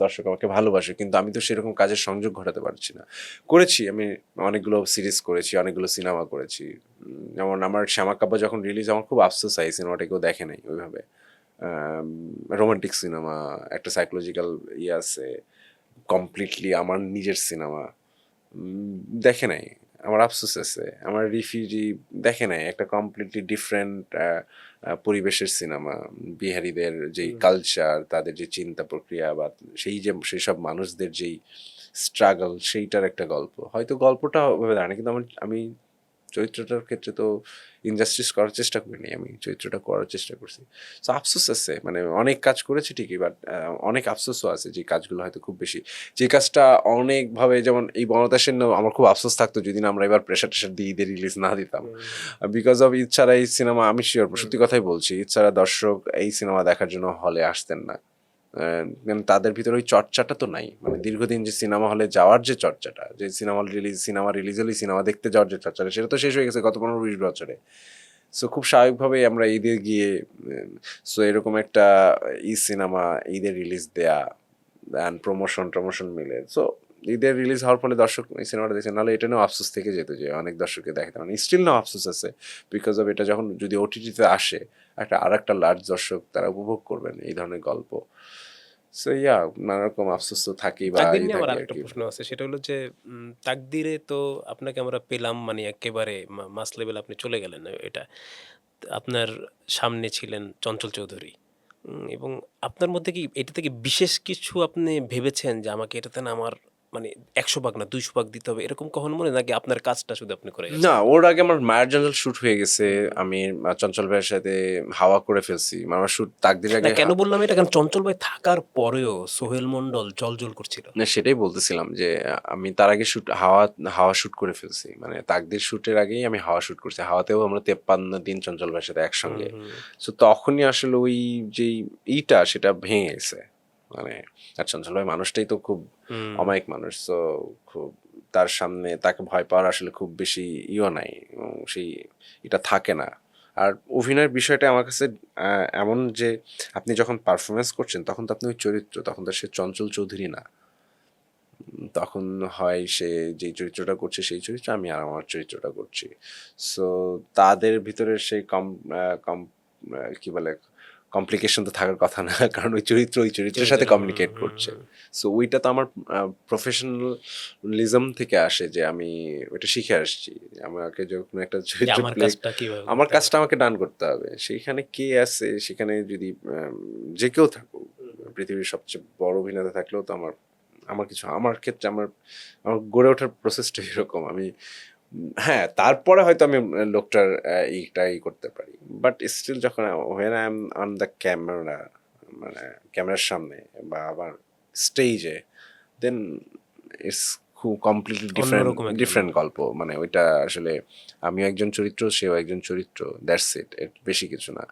দর্শক আমাকে ভালোবাসে, কিন্তু আমি তো সেরকম কাজের সংযোগ ঘটাতে পারছি না। করেছি আমি, অনেকগুলো সিরিজ করেছি, অনেকগুলো সিনেমা করেছি। যেমন আমার শ্যামাকাব্য যখন রিলিজ, আমার খুব আফসোস হয় সিনেমাটা কেউ দেখে নাই ওইভাবে। রোমান্টিক সিনেমা, একটা সাইকোলজিক্যাল ইয়ে আছে, কমপ্লিটলি আমার নিজের সিনেমা, দেখে নাই। আমার আফসোস আছে, আমার রিফিউজি দেখে নাই, একটা কমপ্লিটলি ডিফারেন্ট পরিবেশের সিনেমা, বিহারিদের যেই কালচার, তাদের যে চিন্তা প্রক্রিয়া, বা সেই সব মানুষদের যেই স্ট্রাগল, সেইটার একটা গল্প, হয়তো গল্পটা ওভাবে দাঁড়ায় না, কিন্তু আমি চরিত্রটার ক্ষেত্রে তো ইনজাস্টিস করার চেষ্টা করিনি, আমি চরিত্রটা করার চেষ্টা করছি। সো আফসোস আছে, মানে অনেক কাজ করেছি ঠিকই, বাট অনেক আফসোসও আছে যে কাজগুলো হয়তো খুব বেশি, যে কাজটা অনেকভাবে, যেমন এই বনলতা সেন, আমার খুব আফসোস থাকতো যদি না আমরা এবার প্রেশার টেশার দিয়ে ঈদের রিলিজ না দিতাম, বিকজ অফ ঈদ ছাড়া এই সিনেমা, আমি শিওর সত্যি কথাই বলছি, ঈদ ছাড়া দর্শক এই সিনেমা দেখার জন্য হলে আসতেন না। কারণ তাদের ভিতরে ওই চর্চাটা তো নাই, মানে দীর্ঘদিন যে সিনেমা হলে যাওয়ার যে চর্চাটা, যে সিনেমা রিলিজ হলেই সিনেমা দেখতে যাওয়ার যে চর্চাটা, সেটা তো শেষ হয়ে গেছে গত 15-20 বছরে। সো খুব স্বাভাবিকভাবেই আমরা ঈদে গিয়ে সো এরকম একটা সিনেমা ঈদের রিলিজ দেয়া, অ্যান্ড প্রমোশন মিলে, সো ঈদের রিলিজ হওয়ার ফলে দর্শক এই সিনেমাটা দেখছে, নাহলে এটা নিয়েও আফসোস থেকে যেত যে অনেক দর্শককে দেখাতে, মানে স্টিল নাও আফসোস আছে, বিকজ অফ এটা যখন যদি ওটিটিতে আসে, আর একটা লার্জ দর্শক তারা উপভোগ করবেন এই ধরনের গল্প। সো ইয়া, নানা রকম আফসোস তো থাকেই, বা তাকদির ই নিয়ে আমার থাকে আর আরেকটা কি। প্রশ্ন আছে। সেটা হলো যে তাকদিরে তো আপনাকে আমরা পেলাম মানে একেবারে মাস লেভেলে আপনি চলে গেলেন। এটা আপনার সামনে ছিলেন চঞ্চল চৌধুরী। এবং আপনার মধ্যে কি এটা থেকে বিশেষ কিছু আপনি ভেবেছেন যে আমাকে এটাতে না আমার মানে ১০০ ভাগ না ২০০ ভাগ দিতে হবে এরকম কখনো মনে নাকি আপনার কাজটা শুধু আপনি করে না, গেছেন? ওর আগে আমার মায়ের জঞ্জাল শুট হয়ে গেছে, আমি চঞ্চল ভাইয়ের সাথে হাওয়া করে ফেলছি, মানে আমার শুট তাকদির না আগে কেন বললাম এটা কারণ চঞ্চল ভাই থাকার পরেও সোহেল মন্ডল জ্বলজ্বল করছিল। না, সেটাই বলতেছিলাম যে আমি তার আগে হাওয়া শুট করে ফেলছি, মানে তাকদির শুটের আগেই আমি হাওয়া শুট করছি, হাওয়াতেও আমরা 53 দিন চঞ্চল ভাইয়ের সাথে হুম, একসঙ্গে। হুম, সো তখনই আসলে ওই যেই সেটা ভেঙে গেছে, মানে আর চঞ্চল ভাই মানুষটাই তো খুব হুম। অমায়িক মানুষ, তো খুব তার সামনে তাকে ভয় পাওয়ার আসলে খুব বেশি নাই, সেই এটা থাকে না। আর অভিনয়ের বিষয়টা আমার কাছে এমন যে আপনি যখন পারফরমেন্স করছেন তখন তো আপনি ওই চরিত্র, তখন তো সে চঞ্চল চৌধুরী না, তখন হয় সে যেই চরিত্রটা করছে সেই চরিত্র, আমি আর আমার চরিত্রটা করছি। সো তাদের ভিতরে সেই কি বলে কমপ্লিকেশন তো থাকার কথা না, কারণ ওই চরিত্র ওই চরিত্রের সাথে চরিত্র কমিউনিকেট করছে। সো ওইটা তো আমার প্রফেশনালিজম থেকে আসে, যে আমি ওইটা শিখে আসছি। আমাকে যখন একটা যে চরিত্র আমার প্লে, কাজটা কিভাবে আমার করতে হবে। কাজটা আমাকে ডান করতে হবে। সেইখানে কে আছে, সেখানে যদি যে কেউ থাকুক, পৃথিবীর সবচেয়ে বড় অভিনেতা থাকলেও তো আমার আমার কিছু, আমার ক্ষেত্রে আমার আমার গড়ে ওঠার প্রসেসটা এরকম। আমি হ্যাঁ, তারপরে হয়তো আমি লোকটার করতে পারি, বাট স্টিল যখন when I am on the camera, মানে ক্যামেরার সামনে বা আবার স্টেজে, দেন ইটস খুব কমপ্লিটলি ডিফারেন্ট অন্যরকম একটা ডিফারেন্ট গল্প। মানে ওইটা আসলে আমিও একজন চরিত্র, সেও একজন চরিত্র, দ্যাটস ইট, এর বেশি কিছু না।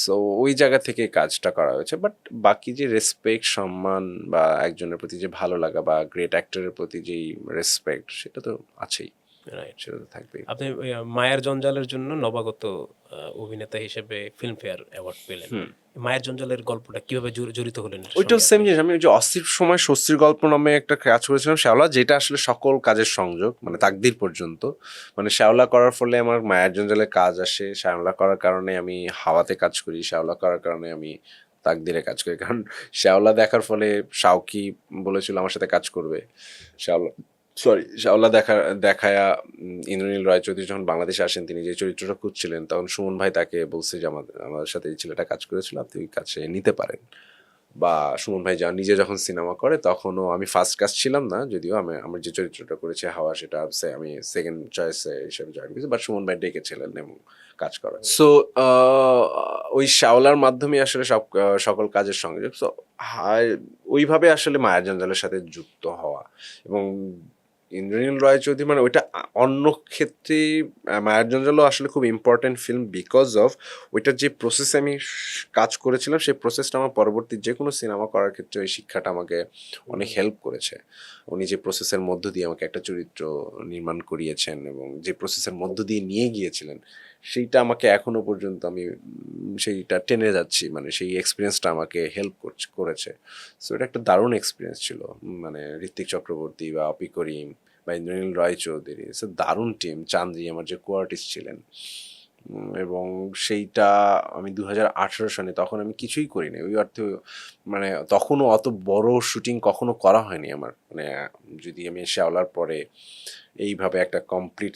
সো ওই জায়গা থেকে কাজটা করা হয়েছে, বাট বাকি যে রেসপেক্ট, সম্মান বা একজনের প্রতি যে ভালো লাগা বা গ্রেট অ্যাক্টরের প্রতি যেই রেসপেক্ট, সেটা তো আছেই, রাইট। সেটা তো থাকবেই। আপনি মায়ের জঞ্জালের জন্য নবাগত অভিনেতা হিসেবে ফিল্মফেয়ার অ্যাওয়ার্ড পেলেন। মায়ের জঞ্জালের গল্পটা কিভাবে জড়িত হলেন এটার ওইটাও সঙ্গে সেম আপনি? জিনিস। আমি ওই যে অস্থির সময় স্বস্তির গল্প নামে একটা কাজ করেছিলাম শ্যাওলা, যেটা আসলে সকল কাজের সংযোগ, মানে তাকদির পর্যন্ত। মানে শ্যাওলা করার ফলে আমার মায়ের জঞ্জালে কাজ আসে, শ্যাওলা করার কারণে আমি হাওয়াতে কাজ করি, শ্যাওলা করার কারণে আমি তাকদিরে কাজ করি। কারণ শ্যাওলা দেখার ফলে শাওকি বলেছিল আমার সাথে কাজ করবে। শ্যাওলা শাওলা দেখায়া ইন্দ্রনীল রায়চৌধুরী যখন বাংলাদেশে আসেন, তিনি যে চরিত্রটা খুঁজছিলেন, তখন সুমন ভাই তাকে বলছে যে আমাদের সাথে এই ছেলেটা কাজ করেছিল, আপনি ওই কাছে নিতে পারেন। বা সুমন ভাই নিজে যখন সিনেমা করে, তখনও আমি ফার্স্ট কাস্ট ছিলাম না, যদিও আমার যে চরিত্রটা করেছে হাওয়া, সেটা আমি সেকেন্ড চয়েস হিসেবে জয়েন করেছি, বাট সুমন ভাই ডেকেছিলেন এবং কাজ করা। সো ওই শাওলার মাধ্যমে আসলে সকল কাজের সংযোগ। সো ওইভাবে আসলে মায়ার জঞ্জালের সাথে যুক্ত হওয়া। এবং ইন্দ্রনীল রয় চৌধুরী, মানে ওইটা অন্য ক্ষেত্রে মায়ার জঞ্জালও আসলে খুব ইম্পর্টেন্ট ফিল্ম, বিকজ অফ ওইটার যে প্রসেসে আমি কাজ করেছিলাম, সেই প্রসেসটা আমার পরবর্তী যে কোনো সিনেমা করার ক্ষেত্রে ওই শিক্ষাটা আমাকে অনেক হেল্প করেছে। উনি যে প্রসেসের মধ্য দিয়ে আমাকে একটা চরিত্র নির্মাণ করিয়েছেন এবং যে প্রসেসের মধ্য দিয়ে নিয়ে গিয়েছিলেন, সেইটা আমাকে এখনো পর্যন্ত আমি সেইটা টেনে যাচ্ছি। মানে সেই এক্সপিরিয়েন্সটা আমাকে হেল্প করেছে। সো এটা একটা দারুণ এক্সপিরিয়েন্স ছিল। মানে ঋত্বিক চক্রবর্তী বা অপি করিম বা ইন্দ্রনীল রায় চৌধুরী, দারুণ টিম। চান্দ্রী আমার যে কো আর্টিস্ট ছিলেন, এবং সেইটা আমি 2018 সালে, তখন আমি কিছুই করিনি ওই অর্থে। মানে তখনও অত বড় শুটিং কখনো করা হয়নি আমার। মানে যদি আমি শ্যাওলার পরে এইভাবে একটা কমপ্লিট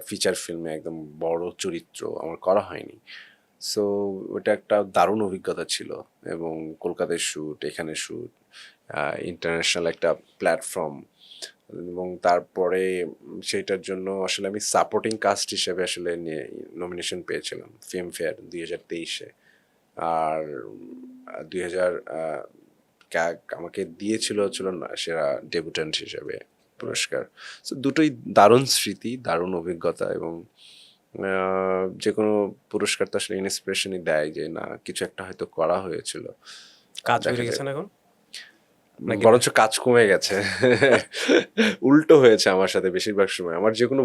ফিচার ফিল্মে একদম বড় চরিত্র আমার করা হয়নি। সো ওটা একটা দারুণ অভিজ্ঞতা ছিল। এবং কলকাতায় শ্যুট, এখানে শ্যুট, ইন্টারন্যাশনাল একটা প্ল্যাটফর্ম। এবং তারপরে সেইটার জন্য আসলে আমি সাপোর্টিং কাস্ট হিসেবে আসলে নমিনেশন পেয়েছিলাম ফিল্মফেয়ার 2023-এ। আর 2000 আমাকে ছিল না সেরা ডেবুট্যান্ট হিসেবে পুরস্কার। সো দুটোই দারুণ স্মৃতি, দারুণ অভিজ্ঞতা। এবং যে কোনো পুরস্কার তো আসলে ইন্সপিরেশনই দেয়, যে না কিছু একটা হয়তো করা হয়েছিল। কাজ দেখা বেড়ে যায় গেছেন এখন নাকি? বরঞ্চ কাজ কমে গেছে। উল্টো হয়েছে আমার সাথে বেশিরভাগ সময়। আমার যে কোনো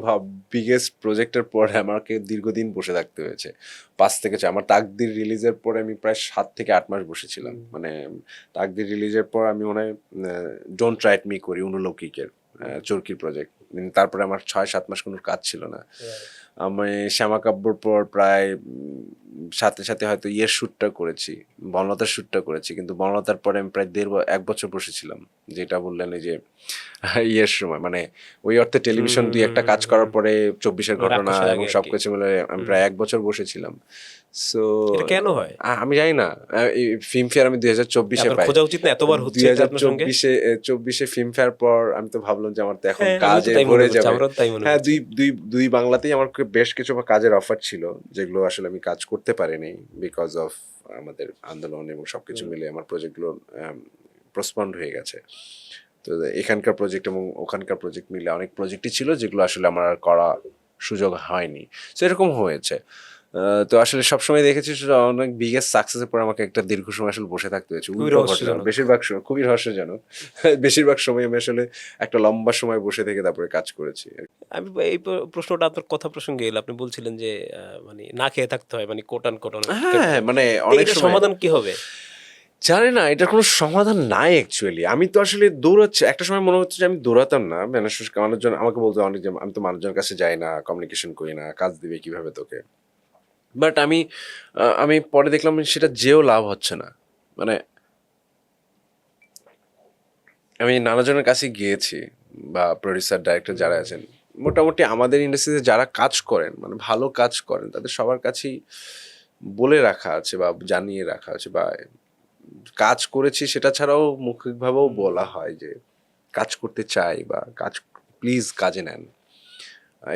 বিগেস্ট প্রজেক্টের পরে আমাকে দীর্ঘদিন বসে থাকতে হয়েছে, 5 থেকে 6। আমার তাকদির রিলিজের পরে আমি প্রায় 7 থেকে 8 মাস বসেছিলাম। মানে তাকদির রিলিজের পর আমি মনে হয় ডোন্ট রাইট মি করি অনুলৌকিকের চরকির প্রজেক্ট, তারপরে আমার 6-7 মাস কোনো কাজ ছিল না। আমি শ্যামাকাব্যর পর প্রায় সাথে সাথে হয়তো ইয়ের শ্যুটটা করেছি, বনলতার শ্যুটটা করেছি, কিন্তু বনলতার পরে আমি প্রায় 1 বছর বসেছিলাম। যেটা বললেন এই যে ইয়ের সময়, মানে ওই অর্থে টেলিভিশন 2-1টা কাজ করার পরে 24-এর ঘটনা রাক্ষসের এবং আগে আর কি। সবকিছু মিলে আমি প্রায় 1 বছর বসেছিলাম। সো এটা কেন হয়? আমি জানি না। ফিল্মফেয়ার আমি 2024-এ আপনার পাই। খোঁজা উচিত না, এতবার হচ্ছে এটা আপনার সঙ্গে? 2024-এ ফিল্মফেয়ার পর আমি তো ভাবলাম যে আমার তো এখন হ্যাঁ, আমিও তো কাজে তাই মনে ভরে করছি, যাবে। আমারও তো তাই মনে হ্যাঁ, করছি। দুই বাংলাতেই আমার বেশ কিছু কাজের অফার ছিল, যেগুলো আসলে আমি কাজ করতে পারিনি বিকজ অফ আমাদের আন্দোলন এবং সবকিছু মিলে আমার প্রজেক্টগুলো পোস্টপন্ড হয়ে গেছে। তো এখানকার প্রজেক্ট এবং ওখানকার প্রজেক্ট মিলে অনেক প্রজেক্টই ছিল, যেগুলো আসলে আমার আর করা সুযোগ হয়নি। তো এরকম হয়েছে। তো আসলে সবসময় দেখেছি যে অনেক বিগেস্ট সাকসেসের পর আমাকে একটা দীর্ঘ সময় আসলে বসে থাকতে হয়েছে। খুবই উল্টো ঘটনা রহস্যজনক। বেশিরভাগ সময়, খুবই রহস্যজনক। বেশিরভাগ সময় আমি আসলে একটা লম্বা সময় বসে থেকে তারপরে কাজ করেছি। আমি এই প্রশ্নটা আপনার কথা প্রসঙ্গে এলো। আপনি বলছিলেন যে মানে না খেয়ে থাকতে হয়, মানে কোট আনকোট অনেক হ্যাঁ, ক্ষেত্রে। মানে তো অনেক এটার সময় সমাধান কি হবে? জানি না, এটার কোনো সমাধান নাই অ্যাকচুয়ালি। আমি তো আসলে দৌড়াচ্ছি, একটা সময় মনে হচ্ছে যে আমি দৌড়াতাম না, মানুষজন আমাকে বলতো অনেক যে আমি তো মানুষজনের কাছে যাই না, কমিউনিকেশন করি না, কাজ দিবে কিভাবে তোকে। বাট আমি পরে দেখলাম সেটা যেও লাভ হচ্ছে না। মানে আমি নানাজনের কাছে গিয়েছি, বা প্রডিউসার ডাইরেক্টর যারা আছেন, মোটামুটি আমাদের ইন্ডাস্ট্রিতে যারা কাজ করেন, মানে ভালো কাজ করেন, তাদের সবার কাছেই বলে রাখা আছে বা জানিয়ে রাখা আছে, বা কাজ করেছি সেটা ছাড়াও মৌখিকভাবেও বলা হয় যে কাজ করতে চাই, বা কাজ প্লিজ কাজে নেন,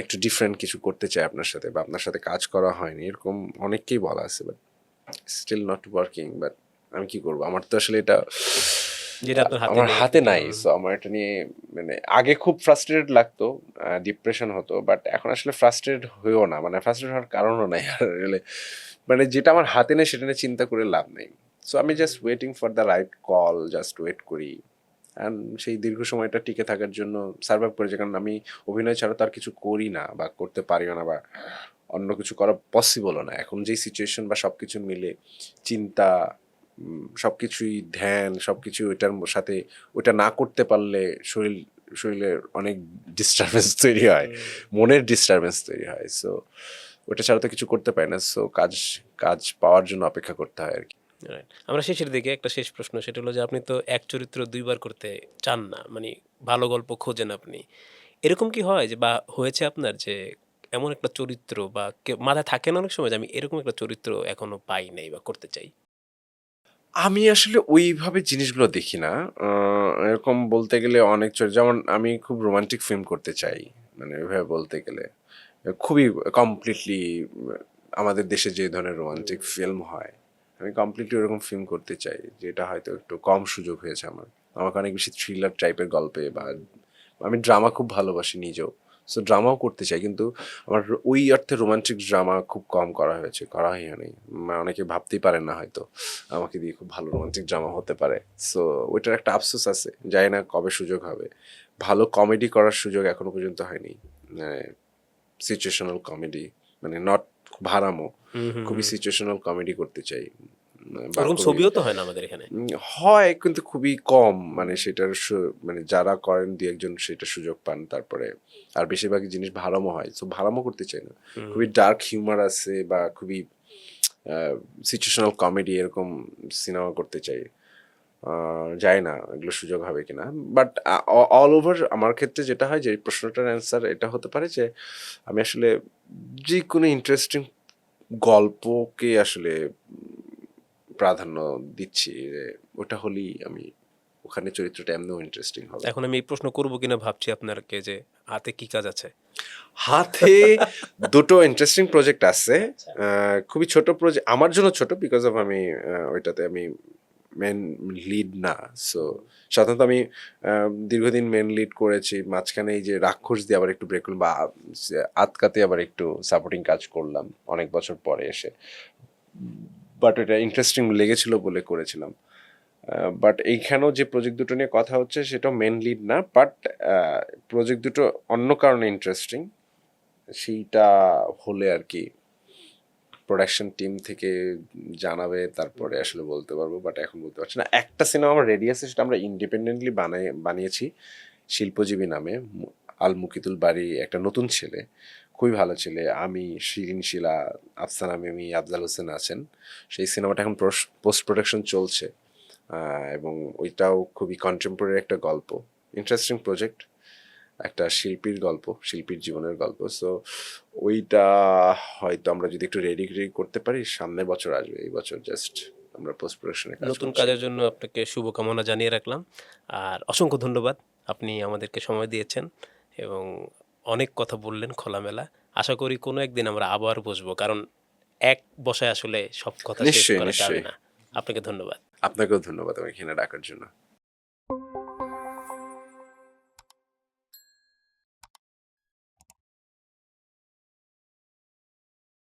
একটু ডিফারেন্ট কিছু করতে চাই আপনার সাথে, বা আপনার সাথে কাজ করা হয়নি, এরকম অনেককেই বলা আছে, but still not working. But আমি কি করবো, আমার তো আসলে এটা যেটা আপনার হাতে আমার নেই হাতে আরকি। নাই। সো আমার এটা নিয়ে মানে আগে খুব ফ্রাস্ট্রেটেড লাগতো, ডিপ্রেশন হতো, বাট এখন আসলে ফ্রাস্ট্রেটেড হয়েও না, মানে ফ্রাস্ট্রেট হওয়ার কারণও নাই আর really। মানে যেটা আমার হাতে নেই সেটা নিয়ে চিন্তা করে লাভ নেই। সো আমি just waiting for the right call, just wait করি। অ্যান্ড সেই দীর্ঘ সময়টা টিকে থাকার জন্য সার্ভাইভ করেছে, কারণ আমি অভিনয় ছাড়া তো আর কিছু করি না, বা করতে পারিও না, বা অন্য কিছু করা পসিবলও না এখন, যেই সিচুয়েশন বা সব কিছু মিলে চিন্তা, সব কিছুই ধ্যান, সব কিছু ওইটার সাথে ওইটা না করতে পারলে শরীরের অনেক ডিস্টারবেন্স তৈরি হয়, মনের ডিস্টারবেন্স তৈরি হয়। সো ওটা ছাড়া তো কিছু করতে পারি না। সো কাজ কাজ পাওয়ার জন্য অপেক্ষা করতে হয় আর কি। রাইট। আমরা শেষের দিকে একটা শেষ প্রশ্ন, সেটা হলো যে আপনি তো এক চরিত্র ২ বার করতে চান না। মানে ভালো গল্প খোঁজেন আপনি। এরকম কি হয় যে, বা হয়েছে আপনার যে এমন একটা চরিত্র বা মাথায় থাকে না অনেক সময় যে আমি এরকম একটা চরিত্র এখনো পাই নাই বা করতে চাই? আমি আসলে ওইভাবে জিনিসগুলো দেখি না। এরকম বলতে গেলে অনেক যেমন আমি খুব রোমান্টিক ফিল্ম করতে চাই। মানে ওইভাবে বলতে গেলে। খুবই কমপ্লিটলি আমাদের দেশে যে ধরনের রোমান্টিক ফিল্ম হয়, আমি কমপ্লিটলি ওরকম ফিল্ম করতে চাই। যেটা হয়তো একটু কম সুযোগ হয়েছে আমার। আমাকে অনেক বেশি থ্রিলার টাইপের গল্পে, বা আমি ড্রামা খুব ভালোবাসি নিজেও। সো ড্রামাও করতে চাই, কিন্তু আমার ওই অর্থে রোমান্টিক ড্রামা খুব কম করা হয়েছে, করা হয়নি। অনেকে ভাবতেই পারেন না হয়তো আমাকে দিয়ে খুব ভালো রোমান্টিক ড্রামা হতে পারে। সো ওইটার একটা আফসোস আছে, জানি না কবে সুযোগ হবে। ভালো কমেডি করার সুযোগ এখনো পর্যন্ত হয়নি। সিচুয়েশনাল কমেডি, মানে নট ভাড়ামো, হুম, হুম, খুবই হুম। সিচুয়েশনাল কমেডি করতে চাই। বা ওরকম খুবই ছবিও তো হয় না আমাদের এখানে। হয়, কিন্তু খুবই কম, মানে সেটার মানে যারা করেন দুই একজন সেটা সুযোগ পান, তারপরে আর বেশিরভাগই জিনিস ভাড়ামো হয়। সো ভাড়ামো করতে চাই না। হুম। খুবই ডার্ক হিউমার আছে, বা খুবই সিচুয়েশনাল কমেডি এরকম সিনেমা করতে চাই। জানি না এগুলো সুযোগ হবে কিনা। বাট অল ওভার আমার ক্ষেত্রে যেটা হয়, যে প্রশ্নটার অ্যান্সার এটা হতে পারে যে আমি আসলে যে কোনো ইন্টারেস্টিং গল্পকে আসলে প্রাধান্য দিচ্ছি, যে ওটা হলেই আমি ওখানে চরিত্রটা এমনিও ইন্টারেস্টিং হবে। এখন আমি এই প্রশ্ন করব কিনা ভাবছি আপনাকে, যে হাতে কি কাজ আছে? হাতে দুটো ইন্টারেস্টিং প্রজেক্ট আছে। খুবই ছোট প্রজেক্ট আমার জন্য, ছোট বিকজ অফ আমি ওইটাতে আমি মেন লিড না। সো সাধারণত আমি দীর্ঘদিন মেন লিড করেছি, মাঝখানে এই যে রাক্ষস দিয়ে আবার একটু ব্রেক করলাম, বা আতকাতে আবার একটু সাপোর্টিং কাজ করলাম অনেক বছর পরে এসে। বাট এটা ইন্টারেস্টিং লেগেছিল বলে করেছিলাম। বাট এইখানেও যে প্রজেক্ট দুটো নিয়ে কথা হচ্ছে সেটাও মেন লিড না, বাট প্রজেক্ট দুটো অন্য কারণে ইন্টারেস্টিং। সেইটা হলে আর কি প্রোডাকশন টিম থেকে জানাবে, তারপরে আসলে বলতে পারবো, বাট এখন বলতে পারছি না। একটা সিনেমা আমার রেডি আছে, সেটা আমরা ইন্ডিপেন্ডেন্টলি বানিয়েছি শিল্পজীবী নামে। আল মুকিতুল বাড়ি একটা নতুন ছেলে, খুবই ভালো ছেলে, আমি, শিরিন শিলা, আফসানা মিমি, আফজাল হোসেন আছেন। সেই সিনেমাটা এখন পোস্ট প্রোডাকশন চলছে। এবং ওইটাও খুবই কন্টেম্পোরারি একটা গল্প, ইন্টারেস্টিং প্রজেক্ট, একটা শিল্পীর গল্প, শিল্পীর জীবনের গল্প। সো ওইটা হয়তো আমরা যদি একটু রেডি করতে পারি, সামনের বছর আসবে। এই বছর জাস্ট আমরা পোস্ট প্রোডাকশনে কাজ নতুন করছি। কাজের জন্য আপনাকে শুভকামনা জানিয়ে রাখলাম। আর অসংখ্য ধন্যবাদ। আপনি আমাদেরকে সময় দিয়েছেন এবং অনেক কথা বললেন খোলামেলা। আশা করি কোনো একদিন আমরা আবার বসবো। কারণ এক বসায় আসলে সব কথা শেষ নিশ্চয়ই, করা যাবে নিশ্চয়ই। না। আপনাকে ধন্যবাদ। আপনাকেও ধন্যবাদ আমাকে এখানে ডাকার জন্য।